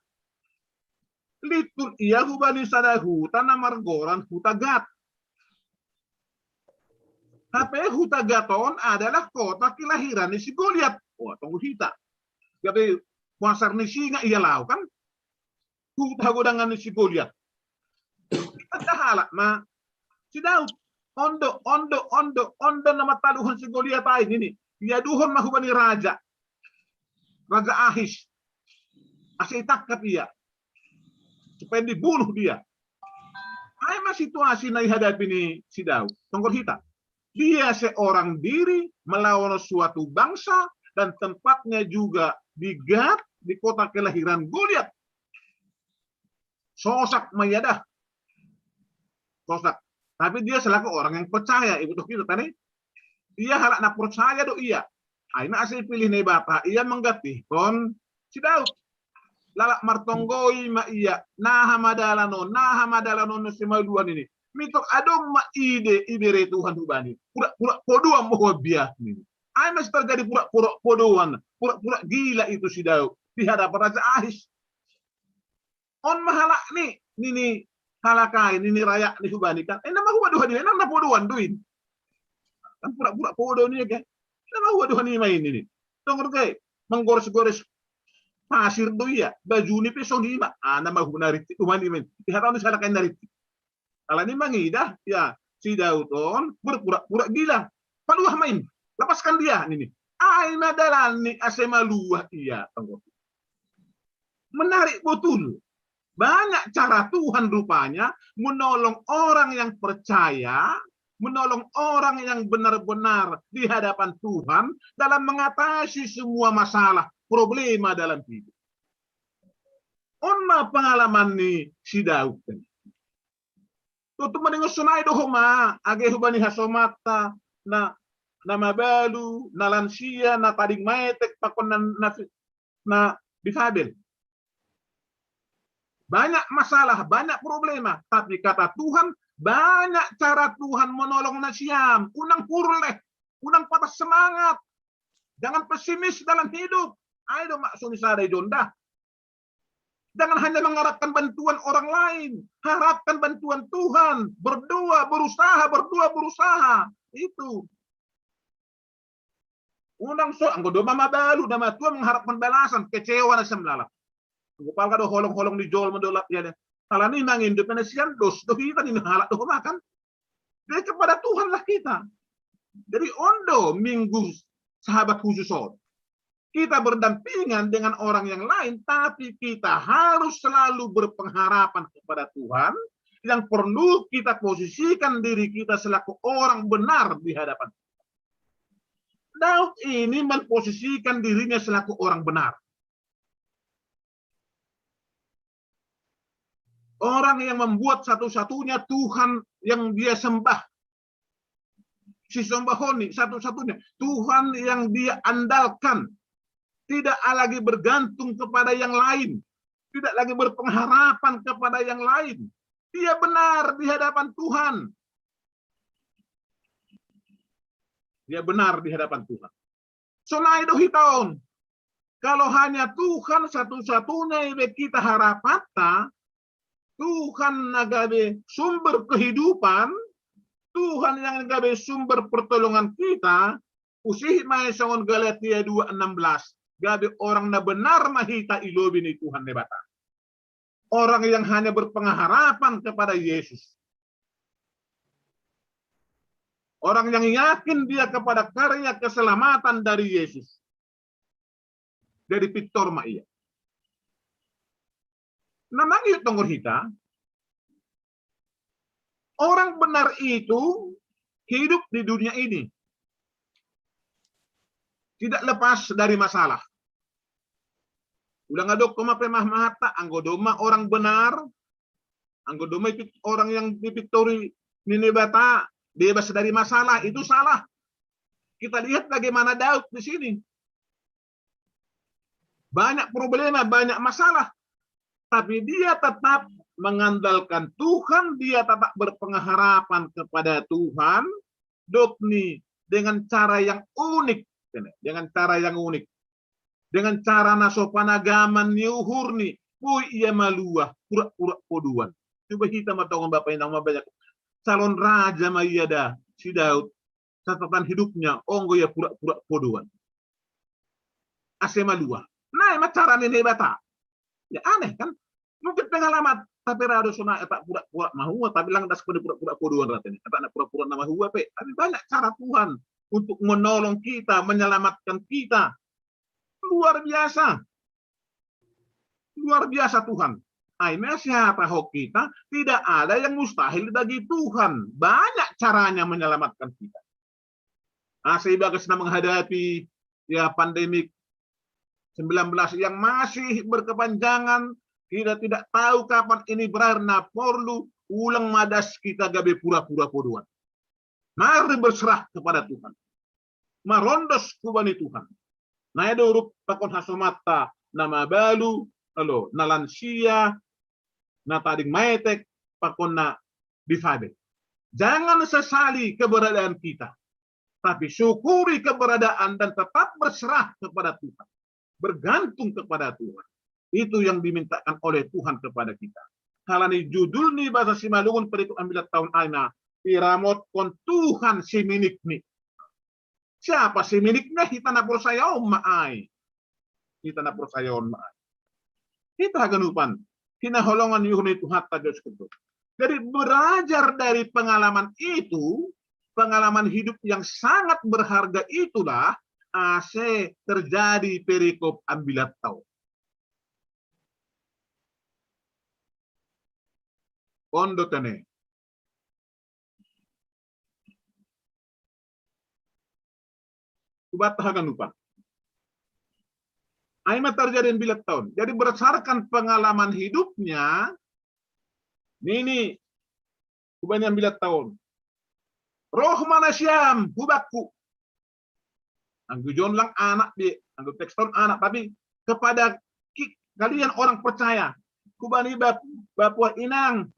Litun iya hubani sadahu tanah margoran hutagat. HP Hutagaton adalah kota kelahiran si Goliath. Wah, tunggu kita. Jadi kuasar ni singa iya lau kan? Hutagodangan ni si Goliath. Ada halak ma si Daud. Ondo nama taluhan si Goliath ini. Ia duhon mahubani raja. Raja Ahis. Asal takap ia. Supaya dibunuh dia. Apa situasi na dihadapi ni si Daud? Tunggu kita. Dia seorang diri melawan suatu bangsa dan tempatnya juga di Gad, di kota kelahiran Goliath. Sosak mayadah. Sosak. Tapi dia selaku orang yang percaya, ibu tuh kita tadi. Dia halak nak percaya do iya. Aina asal pilih nebata, ia mengganti kon si Daud. Lalak martonggoi ma iya, nah hamadalano no semaluan ini. Mitok adong ma ide ibere Tuhan hubani. Pura-pura podoan mohon biak ini. Ay masih terjadi pura-pura podoan, pura-pura gila itu si Daud di hadapan Raja Ahis. On mahalak ni halakai ni rayak ni hubani kan. Nama hubaduhan ini, nama podoan duin. Kan pura-pura podo ni kan. Nama hubaduhan ini main ini. Tunggu ke, menggores-gores pasir do ya, baju ni peso ni ma. Nama hubunariti, hubani main. Diharap ni halakai nariti. Kalau ini mengidah, ya si Daudon berpura-pura gila. Paluah main, lepaskan dia ini. Aina dalani asemaluah iya. Menarik betul. Banyak cara Tuhan rupanya menolong orang yang percaya, menolong orang yang benar-benar di hadapan Tuhan dalam mengatasi semua masalah, problema dalam hidup. Onna pengalaman ni si Daud. Tutu mendengar sunai dohoma, age hubani hasomata na mabalu, na lansia, na taring maetek, pakon na difabel. Banyak masalah, banyak problema, tapi kata Tuhan, banyak cara Tuhan menolong nasiam. Unang purleh, unang patah semangat. Jangan pesimis dalam hidup. Ayo maksud sadai jondah. Jangan hanya mengharapkan bantuan orang lain. Harapkan bantuan Tuhan. Berdoa, berusaha. Itu. Unang so, anggo do mama balu, nama Tuhan mengharapkan balasan. Kecewa na semlala. Gupal kado holong-holong di jol mendolap ya. Kalau ini nangin depenesian dos kita ini halak doh makan. Dia kepada Tuhan lah kita. Jadi ondo minggu sahabat khusus kita berdampingan dengan orang yang lain, tapi kita harus selalu berpengharapan kepada Tuhan yang perlu kita posisikan diri kita selaku orang benar di hadapan Tuhan. Daud ini memposisikan dirinya selaku orang benar. Orang yang membuat satu-satunya Tuhan yang dia sembah. Si Sombahoni satu-satunya. Tuhan yang dia andalkan. Tidak lagi bergantung kepada yang lain. Tidak lagi berpengharapan kepada yang lain. Dia benar di hadapan Tuhan. Dia benar di hadapan Tuhan. Sonai dohiton. Kalau hanya Tuhan satu-satunya yang kita harapata, Tuhan nagabe sumber kehidupan, Tuhan yang nagabe sumber pertolongan kita, usih mai sangon Galatia 2:16, gabe orang na benar mahita ilobi ni Tuhan nebata. Orang yang hanya berpengharapan kepada Yesus. Orang yang yakin dia kepada karya keselamatan dari Yesus. Dari Victor Maia. Namang yun tongor hita, orang benar itu hidup di dunia ini. Tidak lepas dari masalah. Ulang adok koma pemah mahata, anggodoma orang benar, anggodoma itu orang yang di Victory Ninebata, bebas dari masalah, itu salah. Kita lihat bagaimana Daud di sini. Banyak problema, banyak masalah. Tapi dia tetap mengandalkan Tuhan, dia tetap berpengharapan kepada Tuhan, Dopni dengan cara yang unik, dengan cara yang unik, dengan cara nasopanagaman niuhurni, pui ia malua, pura-pura poduan. Coba kita matongan Bapak yang nama banyak calon raja mayada si Daud, catatan hidupnya onggo ya pura-pura poduan. Ase malua. Nah, cara ini bata. Ya aneh kan? Mungkin pengalaman tapi rado sona tak pura-pura mahua tapi lang das pura-pura poduan ratene. Tak pura-pura nama hua pe. Tapi banyak cara Tuhan untuk menolong kita, menyelamatkan kita. Luar biasa. Luar biasa Tuhan. Aina siapa hok kita, tidak ada yang mustahil bagi Tuhan. Banyak caranya menyelamatkan kita. Saya bagus menghadapi ya pandemik 19 yang masih berkepanjangan, kita tidak tahu kapan ini berakhir. Nah, perlu ulang madas kita gabe pura-pura poduan. Mari berserah kepada Tuhan. Marondos kubani Tuhan. Nah, doruk takon hasomata nama balu, lalu nalansia, na tading maetek, pakon na difabel. Jangan sesali keberadaan kita, tapi syukuri keberadaan dan tetap berserah kepada Tuhan. Bergantung kepada Tuhan. Itu yang dimintakan oleh Tuhan kepada kita. Kalau ini judul nih bahasa Simalungun perikut ambil tahun aina, piramot kon Tuhan si minik nih. Siapa si miniknya? Kita na persayaon maay. Kita na persayaon maay. Kita ganupan. Kinaholongan yuhun itu hatta Diyos kudu. Jadi belajar dari pengalaman itu, pengalaman hidup yang sangat berharga itulah ase terjadi perikop ambilat tau. Ondo tene. Kubat hagan lupa. Aima terjadi ambilat tahun. Jadi berdasarkan pengalaman hidupnya, ini kubanya ambilat tahun. Roh mana syam, hubakku. Anggu John lang anak di, anggu tekston anak, tapi kepada kalian orang percaya, kubani bapua inang,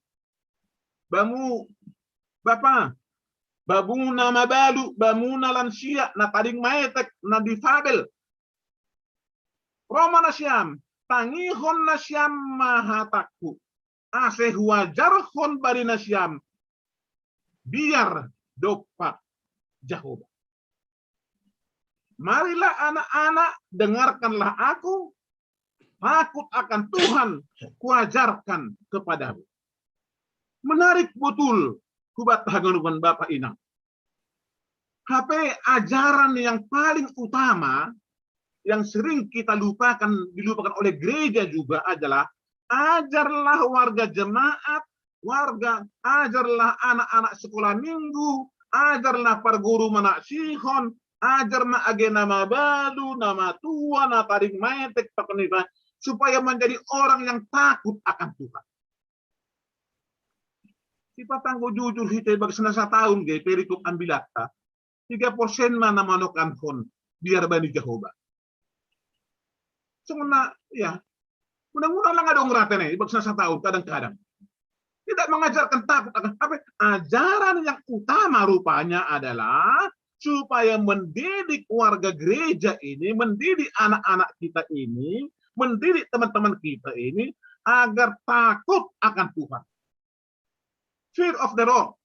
bamu bapa, babu nama balu, bamu na lansia, na tading maetek, na difabel. Roma na siyam, tangihon na siyam mahatakku, ase huwajarhon bari na siyam, biar dopak Jehovah. Marilah anak-anak, dengarkanlah aku, takut akan Tuhan kuajarkan kepadamu. Menarik betul kubat hagenukan Bapak Inang. HP ajaran yang paling utama yang sering kita dilupakan oleh gereja juga adalah ajarlah warga jemaat, ajarlah anak-anak sekolah minggu, ajarlah para guru manasihon, ajarlah agena nama balu, nama tua, nama taring metek, supaya menjadi orang yang takut akan Tuhan. Kita tangguh jujur kita bagi senasa tahun gay perikop ambilata 3% mana manokan hon biar bani Jehovah. Sebenarnya ya mudah-mudahan lah nggak dong ratene bagi senasa tahun kadang-kadang tidak mengajarkan takut akan apa ajaran yang utama rupanya adalah supaya mendidik warga gereja ini, mendidik anak-anak kita ini, mendidik teman-teman kita ini agar takut akan Tuhan. Fear of the Lord.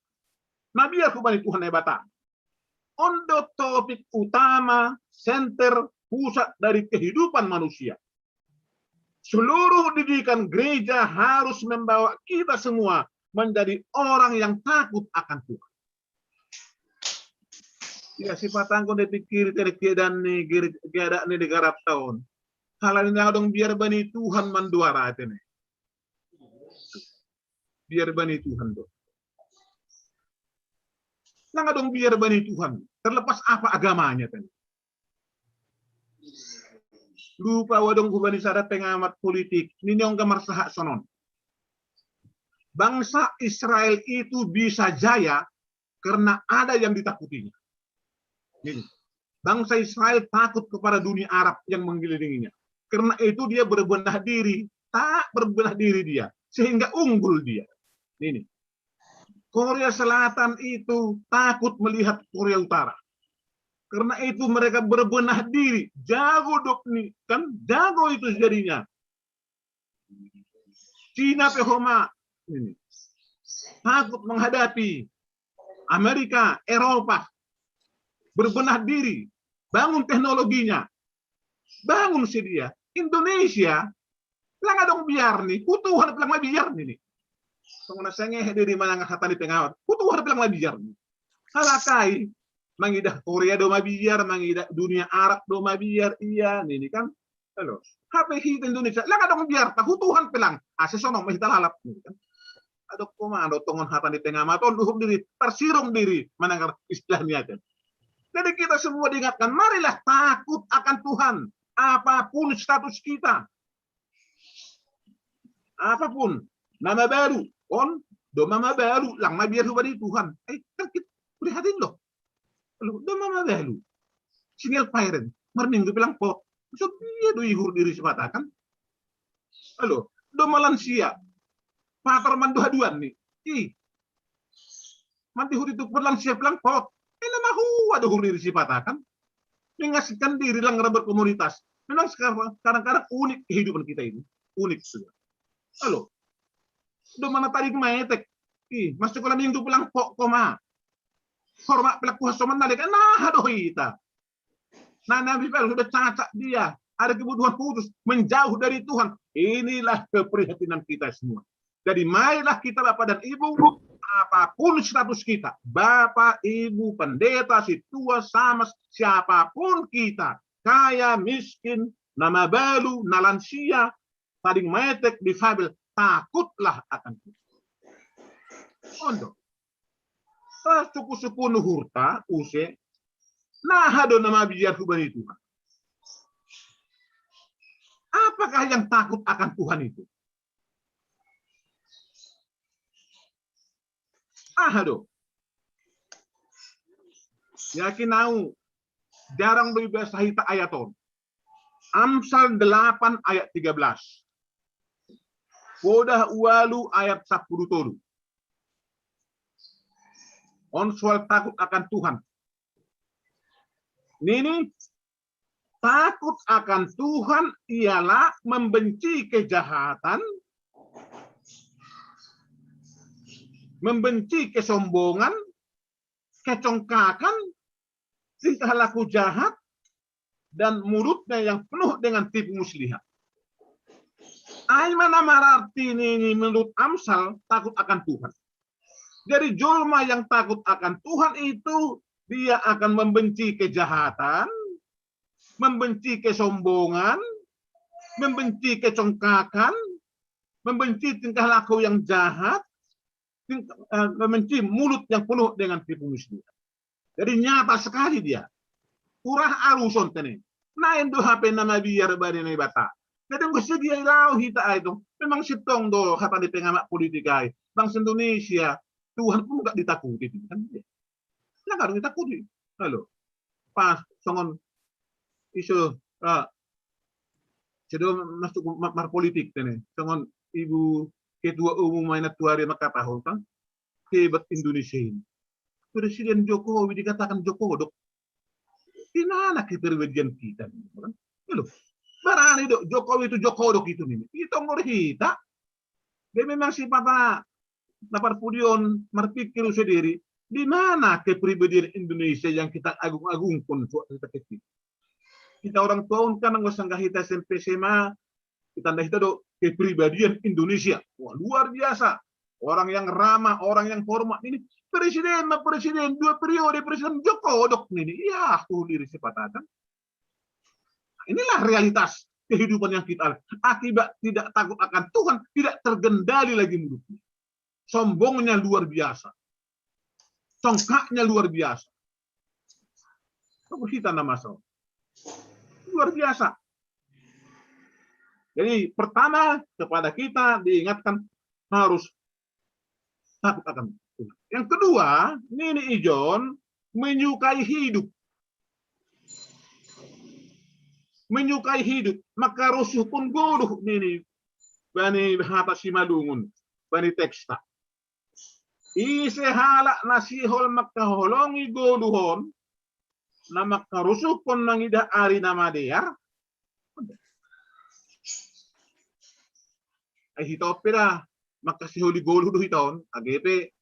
Nabi aku bani Tuhan hebata. Ondo topik utama, center, pusat dari kehidupan manusia. Seluruh didikan gereja harus membawa kita semua menjadi orang yang takut akan Tuhan. Ya sifat angkon dipikir keadaan nih di garap tahun. Hal ini dong biar bani Tuhan manduara ini. Biar bani Tuhan dong. Nggak dong biar bani Tuhan, terlepas apa agamanya tadi. Lupa wadong kubani sada pengamat politik, ini yang gamar sahak sonon. Bangsa Israel itu bisa jaya karena ada yang ditakutinya. Ini. Bangsa Israel takut kepada dunia Arab yang mengelilinginya. Karena itu dia berbenah diri, tak berbenah diri dia, sehingga unggul dia. Ini. Korea Selatan itu takut melihat Korea Utara. Karena itu mereka berbenah diri. Jago dok nih, kan jago itu jadinya. Cina pehoma ini takut menghadapi Amerika, Eropa. Berbenah diri, bangun teknologinya, bangun sedia. Indonesia, lang dong biar nih, kutuhan pelang biar nih. Pengguna sengeh dari mana hata di pengawat. Kutu harap bilang mabiar. Halakai mangidah Korea do mabiar, mangidah dunia Arab do mabiar. Iya, ini kan. Halo. HP hit Indonesia. Lang adong biar tak Tuhan pelang. Sesono mahita lalap kan. Adok komando tongon hata di tengah maton duhuk diri, tersirum diri manangkar istilahnya kan. Jadi kita semua diingatkan, marilah takut akan Tuhan apapun status kita. Apapun nama baru on do mama baru lang mabiar hubari Tuhan kan kita prihatin loh do mama baru single parent minggu bilang po so dia do ihur diri sepatakan halo do malansia patar manduhaduan nih mati hur itu perlansia bilang po mahu ada hur diri sepatakan mengasihkan diri lang berkomunitas memang sekarang kadang-kadang unik kehidupan kita ini unik sudah halo do mana tarik maetek masuk kolam minggu pulang pok koma hormat pelaku hasoman nalik nah dohita nah nabi sudah cacat dia ada kebutuhan khusus menjauh dari Tuhan. Inilah keprihatinan kita semua. Jadi marilah kita Bapak dan Ibu apapun status kita, Bapak, Ibu, pendeta, si tua, sama siapapun kita, kaya, miskin, nama balu, nalansia, taring metek, difabel, takutlah akan Tuhan. Untuk suku-suku nuhurta, use, nahado nama biar hubani Tuhan. Apakah yang takut akan Tuhan itu? Ahado. Yakin nau jarang berbahasa hita ayaton. Amsal 8 ayat 13. Kodah walu ayat 10 tolu. On soal takut akan Tuhan. Ini takut akan Tuhan ialah membenci kejahatan, membenci kesombongan, kecongkakan, tingkah laku jahat, dan mulutnya yang penuh dengan tipu muslihat. Ai mana mararti ini menurut Amsal takut akan Tuhan. Jadi julma yang takut akan Tuhan itu dia akan membenci kejahatan, membenci kesombongan, membenci kecongkakan, membenci tingkah laku yang jahat, membenci mulut yang penuh dengan tipu muslihat. Jadi nyata sekali dia. Urah aruson tene. Nain do HP nama biar bari na bata. Jadi gusto dia ilaw hita itu. Memang sitong do kata di pengamat politik ay. Bangsa Indonesia, Tuhan pun enggak ditakuti kan dia. Enggak harus ditakuti. Halo. Pas songon isu jadi masuk mar politik tene. Songon Ibu Ketua Umum Mainat Tuari makatahol kan hebat Indonesia ini. Presiden Jokowi dikatakan Jokodok. Di mana kepribadian kita? Halo. Barani dok Jokowi itu Jokodok itu nih. Itu ngorhita. Dia memang sifatnya dapat pudion berpikir sendiri. Di mana kepribadian Indonesia yang kita agung-agungkan suatu kecil. Kita orang tua kan nggak sanggah kita SMP SMA. Kita dah itu dok kepribadian Indonesia. Wah, luar biasa. Orang yang ramah, orang yang hormat ini. Presiden 2 periode Presiden Jokodok ini. Ya, aku diri sepatatan. Inilah realitas kehidupan yang kita akibat tidak takut akan Tuhan, tidak tergendali lagi mulutnya. Sombongnya luar biasa. Congkaknya luar biasa. Apa kita nama so? Luar biasa. Jadi pertama kepada kita diingatkan harus takut akan Tuhan. Yang kedua, Nini Ijon menyukai hidup. Menyukai hidup, maka rusuh pun goluh Nini. Bani hata simalungun, bani teksta. Ise halak nasihol makaholongi goluhon, na makarusuh pun mangidah ari nama dear. Ay hitopira, makasiholi goluh hiton, AGP.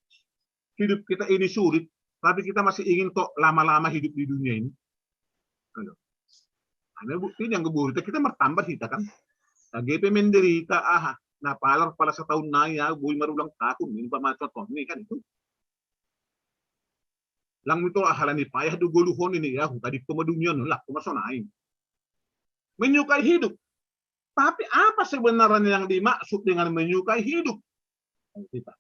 Hidup kita ini sulit, tapi kita masih ingin kok lama-lama hidup di dunia ini. Ada bukti yang keburita kita bertambah kita kan. AGP menderita nah palar pala setahun na ya, buhay marulang tahun ini pamatot ini kan itu. Lang itu ahalan ni payah do goluhon ini ya, tadi dunia lah kumasonain. Menyukai hidup. Tapi apa sebenarnya yang dimaksud dengan menyukai hidup? Kita.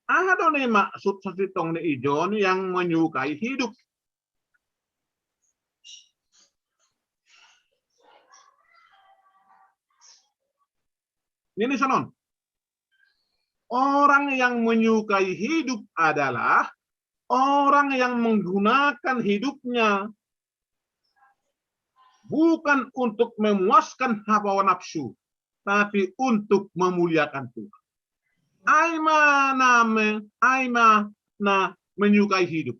Ada nih maksud sesitong ni Ijon yang menyukai hidup. Ini sonon. Orang yang menyukai hidup adalah orang yang menggunakan hidupnya bukan untuk memuaskan hawa nafsu, tapi untuk memuliakan Tuhan. Aima menyukai hidup.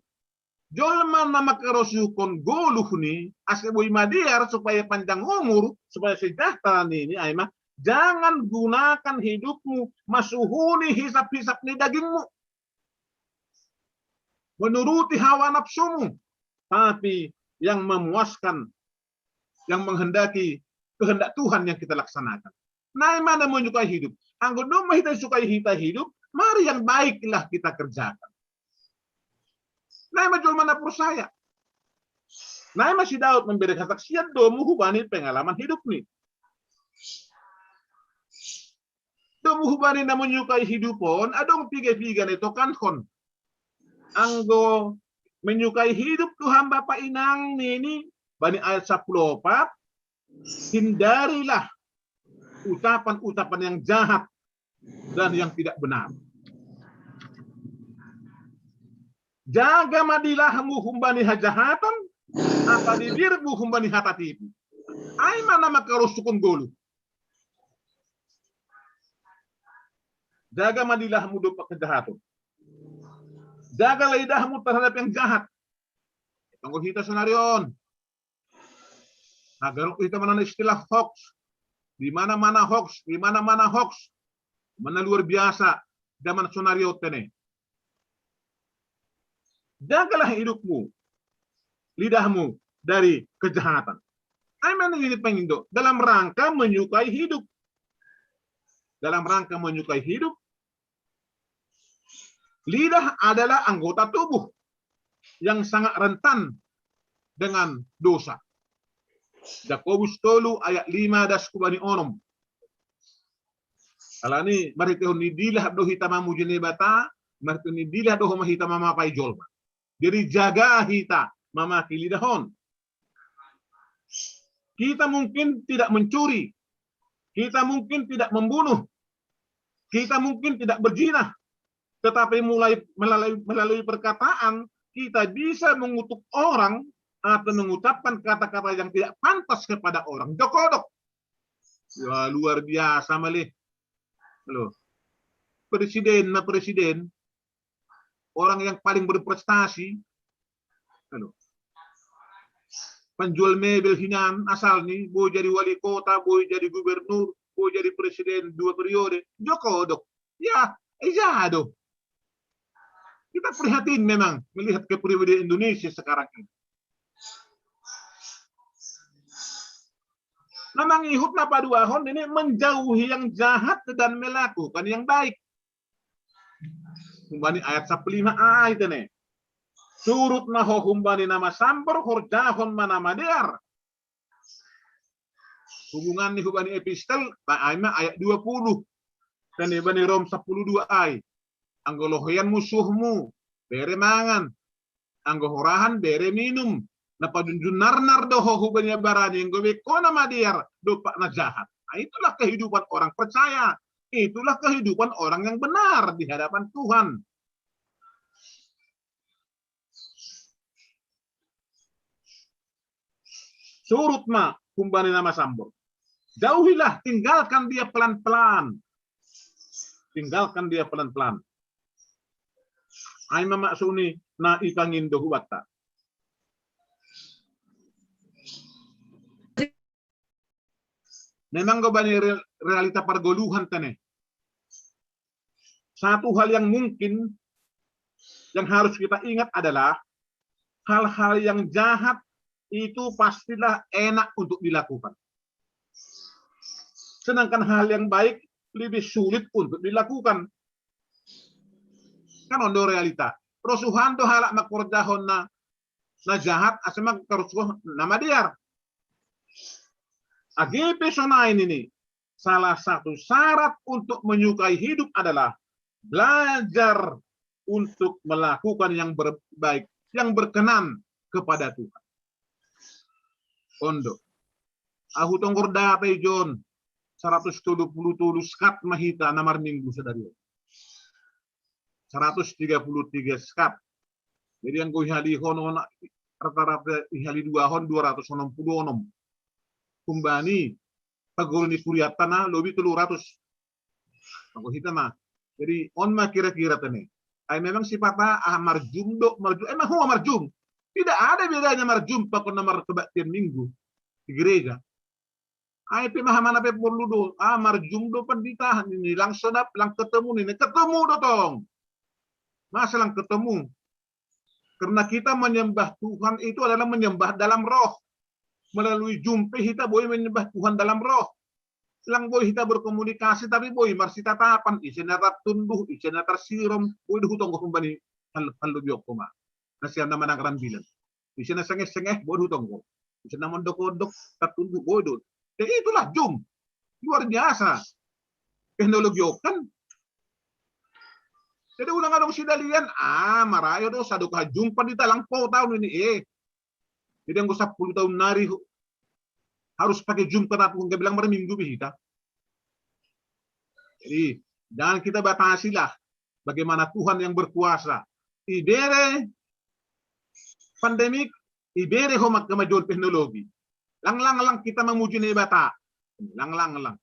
Jolma nama kerosukon goluh ni asebui madiar supaya panjang umur, supaya sejahtera ini aima. Jangan gunakan hidupmu masuhuni hisap-hisap ni dagingmu. Menuruti hawa nafsumu, tapi yang memuaskan, yang menghendaki kehendak Tuhan yang kita laksanakan. Nah, mana menyukai hidup? Anggono kita sukai hidup, mari yang baiklah kita kerjakan. Nah, majul mana persaya. Nah, masih Daud memberi kesaksian domu hubani pengalaman hidup nih. Domu hubani na menyukai hidup pun, adong tiga-tiga itu kan kon. Anggo menyukai hidup Tuhan Bapa Inang ini bani ayat 14, hindarilah ucapan-ucapan yang jahat dan yang tidak benar. Jaga madilahmu humbani hajahatan, apa dibirmu humbani hatatipu. Ay mana makarusukun golu. Jaga madilahmu dopa kejahatan. Jaga lidahmu terhadap yang jahat. Tunggu kita senarion. Agar kita mengenai istilah hoax. Di mana-mana hoax, di mana-mana hoax. Mana luar biasa zaman senario tene. Jagalah hidupmu, lidahmu dari kejahatan. Aman ini pengindo dalam rangka menyukai hidup. dalam rangka menyukai hidup. Lidah adalah anggota tubuh yang sangat rentan dengan dosa. Jakobus 3 ayat 5 das kubani onom. Alani marito ni dilah do hitama mujine bata, marito ni dilah do homa hitama mapai jolma. Jadi jaga hita mama kilidahon. Kita mungkin tidak mencuri, kita mungkin tidak membunuh, kita mungkin tidak berzina, tetapi melalui perkataan kita bisa mengutuk orang atau mengucapkan kata-kata yang tidak pantas kepada orang. Jokodok. Ya, luar biasa malih. Loh. Presiden, orang yang paling berprestasi, penjual mebel hinan asal nih, boleh jadi wali kota, boleh jadi gubernur, boleh jadi presiden 2 periode, Jokodok. Ya, jado. Kita prihatin memang melihat kepribadian Indonesia sekarang ini. Namang ihut na paduahon ini menjauhi yang jahat dan melakukan yang baik. Humbani ayat 15 ayat ini. Surut na ho humbani nama sambar horjahon mana madear. Hubungan ni hubani epistel ayat 20. Dan ibani Rom 12 ayat. Anggolohoyan musuhmu bere mangan. Anggohorahan bere minum. Napadunjun narnar doho hubanya barani yang gobe kona madiar dopak na jahat. Nah, itulah kehidupan orang percaya. Itulah kehidupan orang yang benar di hadapan Tuhan. Surut ma kumbani nama sambur. Jauhilah, tinggalkan dia pelan-pelan. Tinggalkan dia pelan-pelan. Ay mamaksuni na ikangin dohu bata. Memang gobani realita pergoluhan tane. Satu hal yang mungkin yang harus kita ingat adalah hal-hal yang jahat itu pastilah enak untuk dilakukan. Sedangkan hal yang baik lebih sulit untuk dilakukan. Kan ondo realita. Rosuhan to halak makorjahon na jahat asma karusuh nama diar. AGP sonain ini salah satu syarat untuk menyukai hidup adalah belajar untuk melakukan yang berbaik, yang berkenan kepada Tuhan. Ondo. Aku tongkor data John 170 skat mahita namar minggu sadari. 133 skat. Jadi yang gue ihali hono rata-rata ihali 2 hon 260 onom. Kumbani pagol ni kuriatana lobi 300. Aku hitama. Jadi on ma kira-kira tane. Ay memang sifatnya marjum. Emang huwa marjum. Tidak ada bedanya marjum pakon namar kebaktian minggu di gereja. Ay pemahaman apa perlu do. Marjum do pendita ini langsung lang ketemu ini. Ketemu dotong. Masa lang ketemu. Karena kita menyembah Tuhan itu adalah menyembah dalam roh. Melalui jumpe kita boleh menyembah Tuhan dalam roh. Lang boleh kita berkomunikasi tapi boleh marsita tapan isena tunduh isena tersirom boleh hutong ko kumbani hal biok ko ma. Nasiam naman ang karambilan. Isena sengeh-sengeh boleh hutong ko. Isena mondok-ondok tatunduh boleh. Jadi itulah jum. Luar biasa. Teknologi kan. Jadi ulang adong sidalian marayo do saduk jumpa di talang po tahun ini Jadi yang 10 tahun nari harus pakai jum karena aku nggak bilang minggu kita. Jadi jangan kita batasilah bagaimana Tuhan yang berkuasa. Ibere pandemik, ibere homak kemajuan teknologi. Lang kita memuji nih bata. Lang.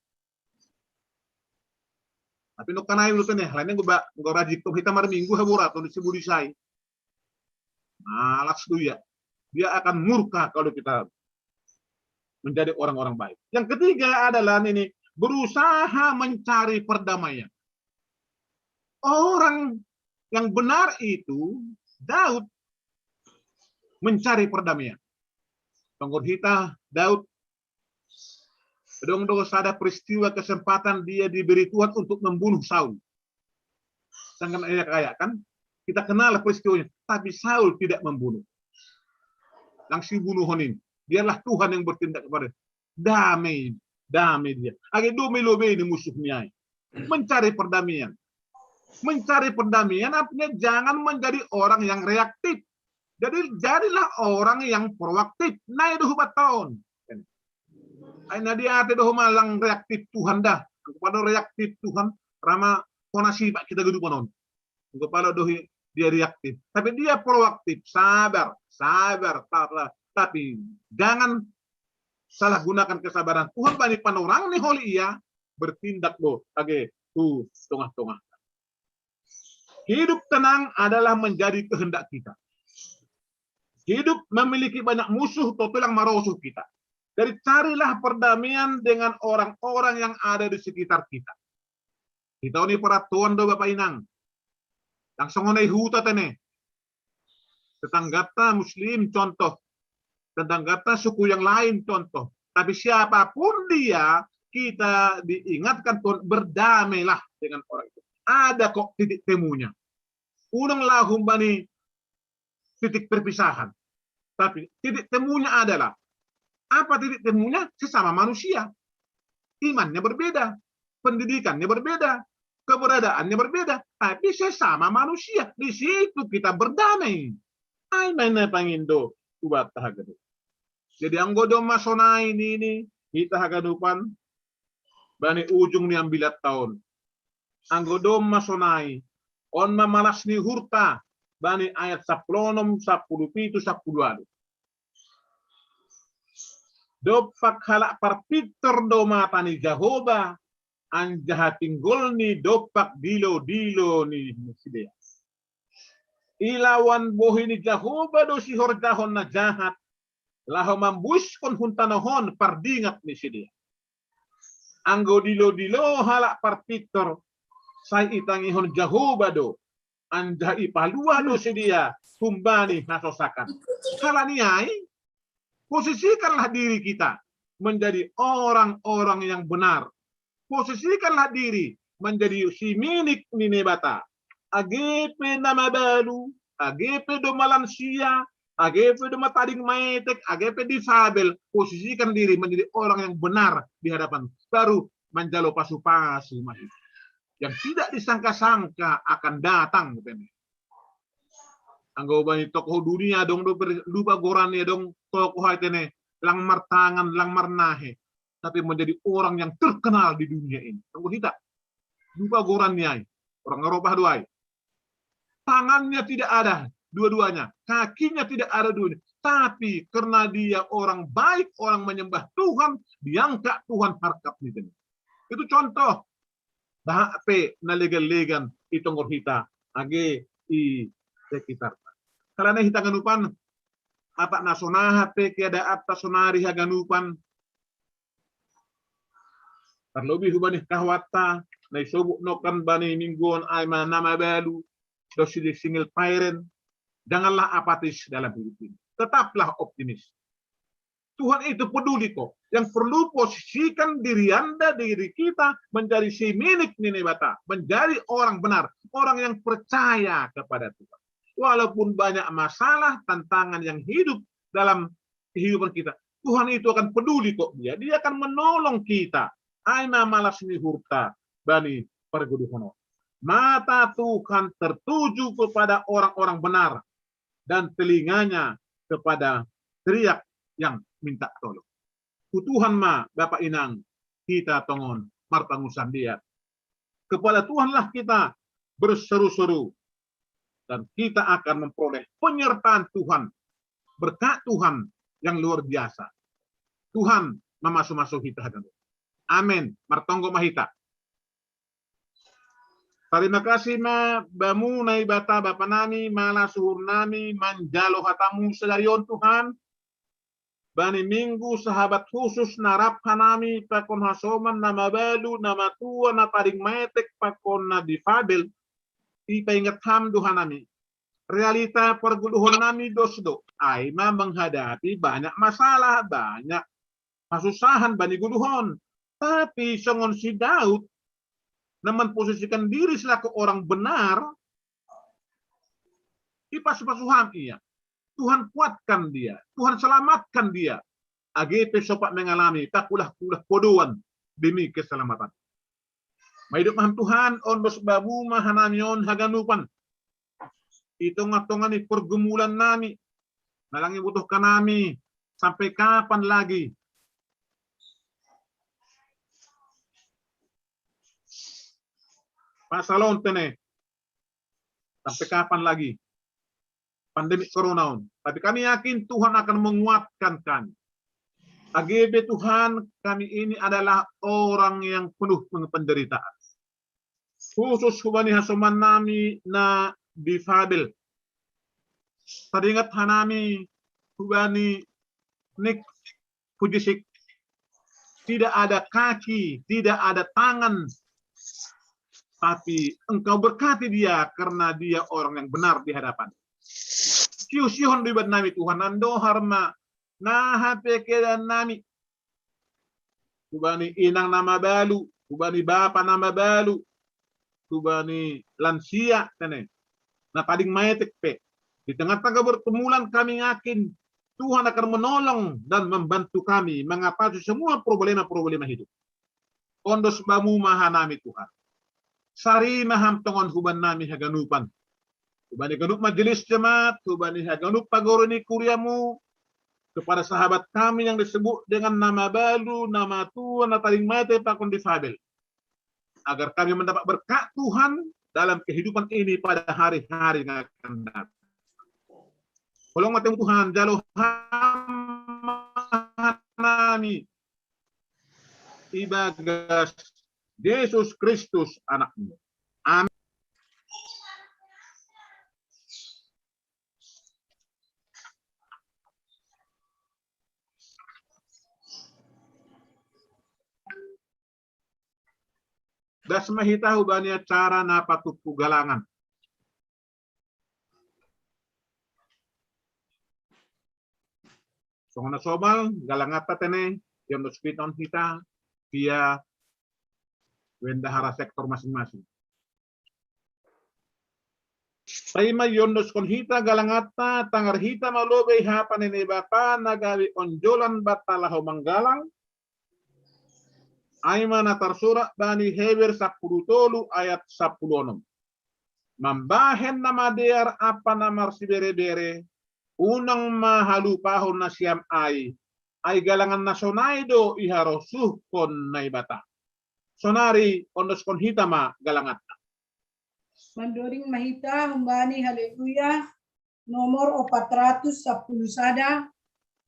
Tapi nuk kanay luto nih, lainnya gue rajik tuh kita minggu habura tuh disebut disay. Malas tuh ya. Dia akan murka kalau kita menjadi orang-orang baik. Yang ketiga adalah ini berusaha mencari perdamaian. Orang yang benar itu Daud mencari perdamaian. Tongkol kita Daud Dong ada peristiwa kesempatan dia diberi Tuhan untuk membunuh Saul. Sangat kaya kan? Kita kenal peristiwanya. Tapi Saul tidak membunuh. Langsung bunuh Honin. Biarlah Tuhan yang bertindak kepada damai dia. Agi domi-lobe ini musuhnya. Mencari perdamaian. Mencari perdamaian artinya jangan menjadi orang yang reaktif. Jadi jadilah orang yang proaktif. Nah itu hubat tahun. Aina dia ate doh malang reaktif Tuhan dah. Kepada reaktif Tuhan rama konasi pak kita gedung panon. Kepada doh dia reaktif. Tapi dia proaktif, sabar. Tapi jangan salah gunakan kesabaran. Tuhan banyak panorang nih holi ia bertindak doh. Age tuh tengah-tengah. Hidup tenang adalah menjadi kehendak kita. Hidup memiliki banyak musuh totulang marosuh kita. Jadi carilah perdamaian dengan orang-orang yang ada di sekitar kita. Kita ini peraturan do Bapak Inang. Langsung onai huta tene. Tetanggata Muslim contoh. Tetanggata suku yang lain contoh. Tapi siapapun dia, kita diingatkan Tuhan berdamailah dengan orang itu. Ada kok titik temunya. Unang lahum bani titik perpisahan. Tapi titik temunya adalah apa titik temunya? Sesama manusia. Imannya berbeda. Pendidikannya berbeda. Keberadaannya berbeda. Tapi sesama manusia. Di situ kita berdamai. Ay, mana pangindo. Ubat tahagadu. Jadi anggodo masonai ini. Kita hagadupan. Bani ujung ni ambilat tahun. Anggodo masonai. On mamalas ni hurta. Bani ayat 10, 10, 10. Dopak halak parpiter do matani Jahoba anjaha tinggol ni dopak dilo ni sidea. Ilawan bohi ni Jahoba do si horjahon na jahat laho mambuskon huntanohon pardingat ni sidea. Anggo dilo halak parpiter say itangihon Jahoba do anjaha ipalua do sidea kumbani nasosakan. Halaniai posisikanlah diri kita menjadi orang-orang yang benar. Posisikanlah diri menjadi si minik ninebata. Agepe nama balu, agepe do malansia, agepe do matading maetek, agepe difabel. Posisikan diri menjadi orang yang benar di hadapan. Baru menjalo pasu-pasu yang tidak disangka-sangka akan datang. Anggo bani tokoh dunia dong lupa goran ya dong tokoh itene lang martangan lang marnahe tapi menjadi orang yang terkenal di dunia ini. Tunggu kita lupa gorannya orang Eropa duai tangannya tidak ada dua-duanya, kakinya tidak ada dua-duanya, tapi karena dia orang baik, orang menyembah Tuhan, diangkat Tuhan harkat itu. Itu contoh bahpe na legal-legan itong kita age i sekitar. Karena kita ganupan apa nasonaha pe kiada atas sonari haganupan terlebih hubani kahwata na isobuk nokan bani mingguan ay nama balu dosili single parent. Janganlah apatis dalam hidup ini. Tetaplah optimis. Tuhan itu peduli kok. Yang perlu posisikan diri Anda, diri kita menjadi si minik ninebata, menjadi orang benar, orang yang percaya kepada Tuhan. Walaupun banyak masalah, tantangan yang hidup dalam kehidupan kita, Tuhan itu akan peduli kok dia. Dia akan menolong kita. Aina malas ni hurta bani perguduhono. Mata Tuhan tertuju kepada orang-orang benar dan telinganya kepada teriak yang minta tolong. Tuhan ma Bapak Inang kita tongon martangusan dia. Kepada Tuhanlah kita berseru-seru dan kita akan memperoleh penyertaan Tuhan, berkat Tuhan yang luar biasa. Tuhan memasuk-masuk kita. Amin. Martonggo mahita. Terima kasih ma bamu nai bata bapa nami mala suhur nami manjalo hatamu sedarion Tuhan. Bani minggu sahabat khusus narap hanami pakon hasoman nama balu nama tua na taring metek pakon na difabel. Ipa ingat ham duhanami. Realita perguluhan nami dosdo. Aima menghadapi banyak masalah, banyak kasusahan bani guluhon. Tapi songon si Daud memposisikan diri selaku orang benar, ipas-pasuhan ia. Tuhan kuatkan dia, Tuhan selamatkan dia. AGP sopak mengalami takulah-kulah kodoan demi keselamatan. Mahidup maham Tuhan, ondos babu mahananyon haganupan. Itu ngatongani pergumulan nami. Nalangi butuhkan nami. Sampai kapan lagi? Pak Salon tene. Sampai kapan lagi? Pandemi corona. Tapi kami yakin Tuhan akan menguatkan kami. AGB Tuhan, kami ini adalah orang yang penuh penderitaan. Khusus hubani hasoman nami na difabel. Teringat hanami hubani nik pujisik. Tidak ada kaki, tidak ada tangan. Tapi engkau berkati dia karena dia orang yang benar di hadapan. Siusiuhon ribet nami Tuhan nando harma na hapeke dan nami. Kubani inang nama balu, kubani bapa nama balu, kubani lansia tene. Na paling maetek pe. Di tengah-tengah bertemulan kami yakin Tuhan akan menolong dan membantu kami mengatasi semua problema-problema hidup. Ondos bamu maha nami Tuhan. Sari maham tongon huban nami haganupan. Hubani ganup majelis jemaat, hubani haganup pagoroni kuriamu, kepada sahabat kami yang disebut dengan nama balu, nama Tuhan, nataling mate pakon difabel. Agar kami mendapat berkat Tuhan dalam kehidupan ini pada hari-hari yang akan datang. Tolong matemu Tuhan, jalo nami ibagas Yesus Kristus anakmu. Amin. Das mahita hubani acara na patupu galangan. Songona sobal galangata tene yang dospiton kita via wendahara sektor masing-masing. Paima yondos kon hita galangata tangar hita malobe hapan ini bapa nagawi onjolan batalaho manggalang. Aimana tarsura bani Heber 10 ayat 10. Mambahen nama dear apa namar si bere-bere unang mahalupahon na siyam ay galangan na sonaido iharosuh kon na ibata. Sonari ondos kon hitama galangat. Mandoring mahita humbani haleluya nomor 410 sada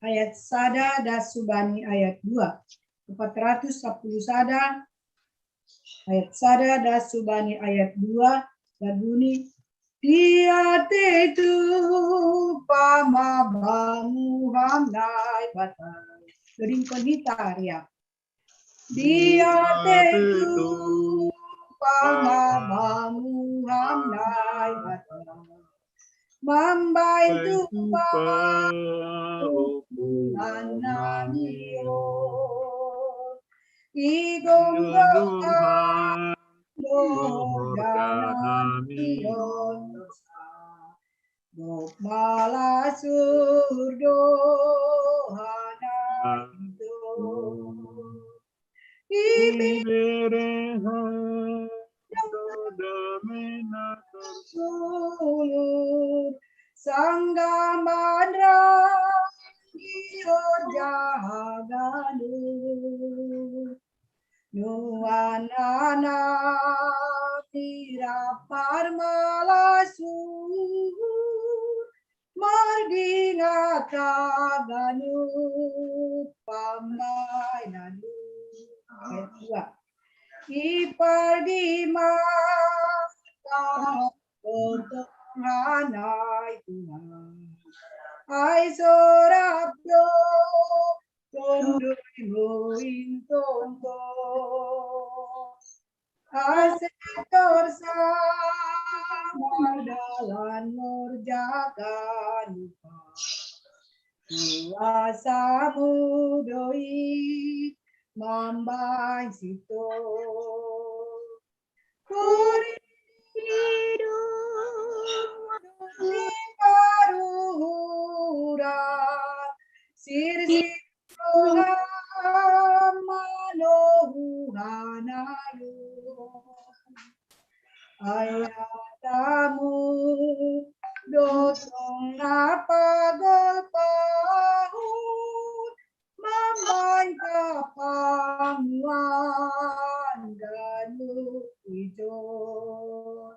ayat sada das subani ayat 2. 410 sada ayat sada das subani ayat 2 dan bunyi dia tetu pamabamu hamnai batai gering konhita ria dia tetu pamabamu hamnai batai mambai tu ananio igonggohan dodanamion dok malasurdo hanaido Iberehan dodamena tersulur sanggamandra irojahaganu nuanana tirapar malasur margingakaganu pamai nanu ipardi mata untuk hanai Tuhan ai sorabdo tondurimu intonto asetor dalan nurjakan kuasamu doi mambai sito. Kuri karura sirsi manohanayo ayatamu dotong napagapahon mamay kapanguan ganu ijon.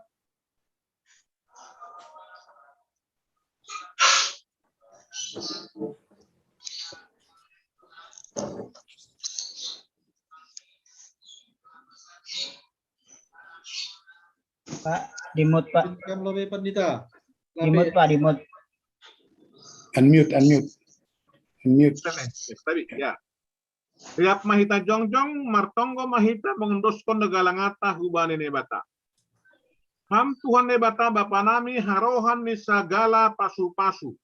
Pak, dimut Pak. Lebih Pandita. Dimut Pak, dimut. Unmute. Tapi ya. Riap mahita jongjong martonggo mahita mengendoskon negalangata hubani nebata. Ham Tuhan nebata Bapa nami harohan ni sagala pasu-pasu.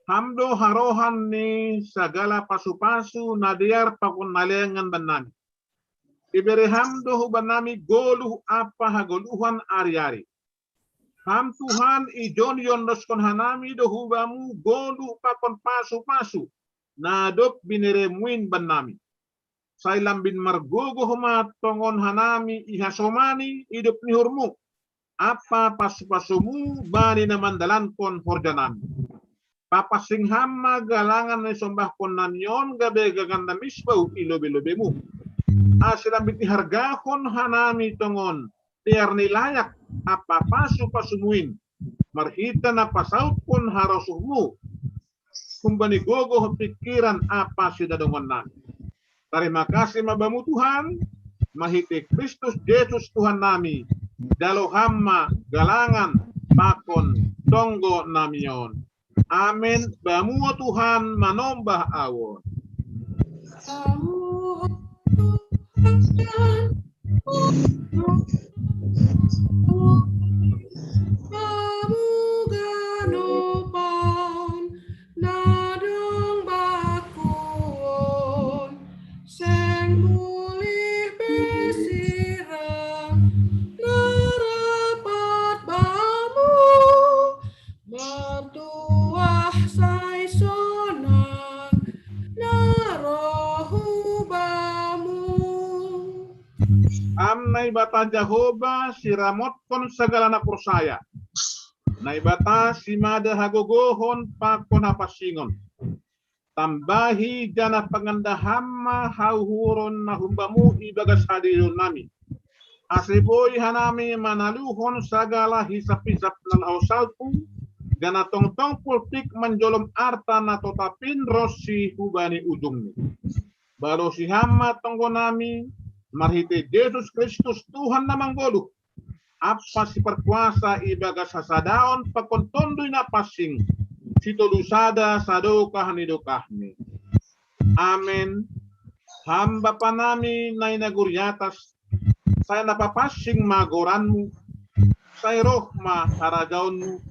Hamdo harohan ni sagala pasu-pasu nadiar pakun nalengan benami. Iberi hamdo huban nami goluh apa hagoluhan ari-ari. Ham Tuhan ijon yondoskon hanami do hubamu goluh pakon pasu-pasu. Nadop bineremuin benami. Sailam bin margogo huma tongon hanami ihasomani hidup nihurmu. Apa pasu-pasumu bani namandalan kon horjanami. Papa singhama galangan na sombah kon nanyon gabe gaganda misbau ilobe-lobemu. Asilam biti hargahon hanami tongon tiar nilayak apa pasu-pasumuin. Marhita na pasaut kon harosuhmu. Kumbani gogo pikiran apa sidadongan nami. Terima kasih mabamu Tuhan. Mahiti Kristus Yesus Tuhan nami. Dalo hamma galangan pakon tonggo namion. Amin. Bamu Tuhan manombah awon. Naibata Jehovah siramot kon segala na persaya. Naibata simada hagogohon pakon hapasingon. Tambahi jana pangandahama hauhuron na humbamu ibagas hadirun nami. Asiboy hanami manaluhon sagala hisap-hisap ng ausalpu. Gana tong-tong pultik manjolom arta na totapin rosi hubani ujungni. Balo si hama tonggo nami. Marhite Yesus Kristus Tuhan na manggoluh. Apa si perkuasa ibagas hasadaon pakontondoy na pasing. Situlusada sadokah nidokahni. Amen. Hamba pa nami na inaguryatas. Saya napapasing magoranmu. Saya roh maharagaonmu.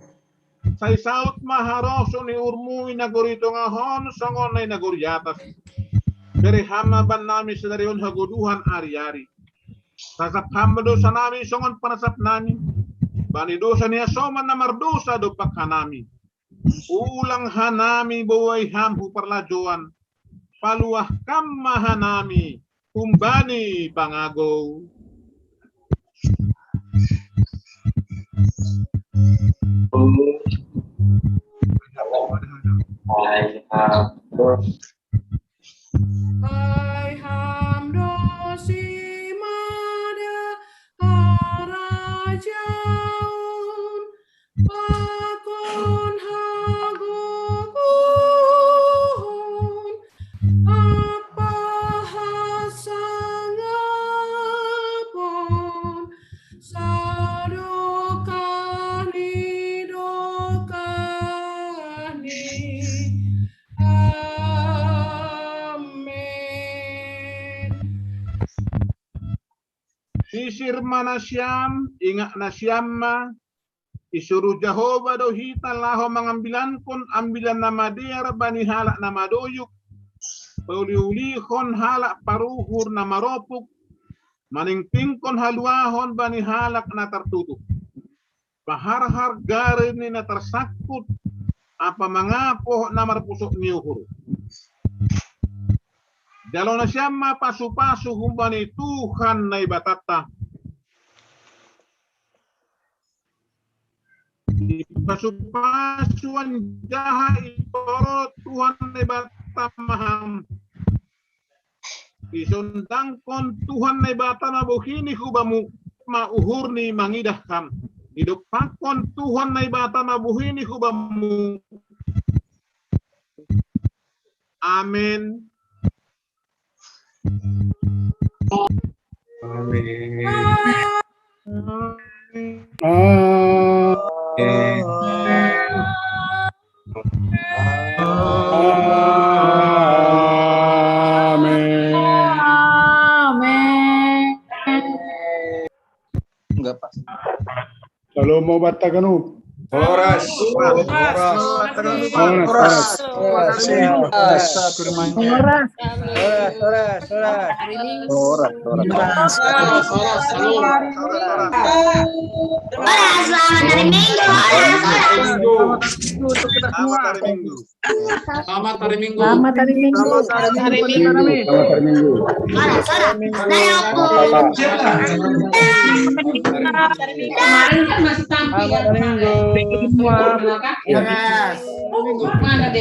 Saya saut maharoso ni urmu inagurito ngahon songon na inaguryatas. Beri hama ban nami sedarion hagoduhan ari-ari. Sasap hamba dosa nami songon panasap nami. Bani dosa niya soman na mardosa dopak hanami. Ulang hanami baway hamhu parlajoan. Paluah kamma hanami. Kumbani pangago. Hai hamdo simada harajaun pakon hagogohon apa hasangapon sadokani dokani. Sisir mana siam, ingat na siamma, isuruh Jehovah dohita laho mengambilan pun ambilan nama dia bani halak nama doyuk, Pauliulihon halak paruhur na maropuk, maningtingkon haluahon bani halak na tertutup. Paharhar garin ni na tersakut, apa mangapoh na marpusok niuhur. Dalaw na siya mapasu-pasu humbani Tuhan na ibatata. Pasu-pasuan jaha itoro Tuhan na ibata maham. Isundangkon Tuhan na ibata na buhini hubamu mauhur ni mangidahkan. Hidupakon Tuhan na ibata na buhini hubamu. Amin. Enggak pas. Kalau mau batakanu. Horas. Selamat hari Minggu. Selamat hari Minggu. Selamat hari Minggu. Kemarin kan masih tampil. Selamat hari Minggu. Mana deh?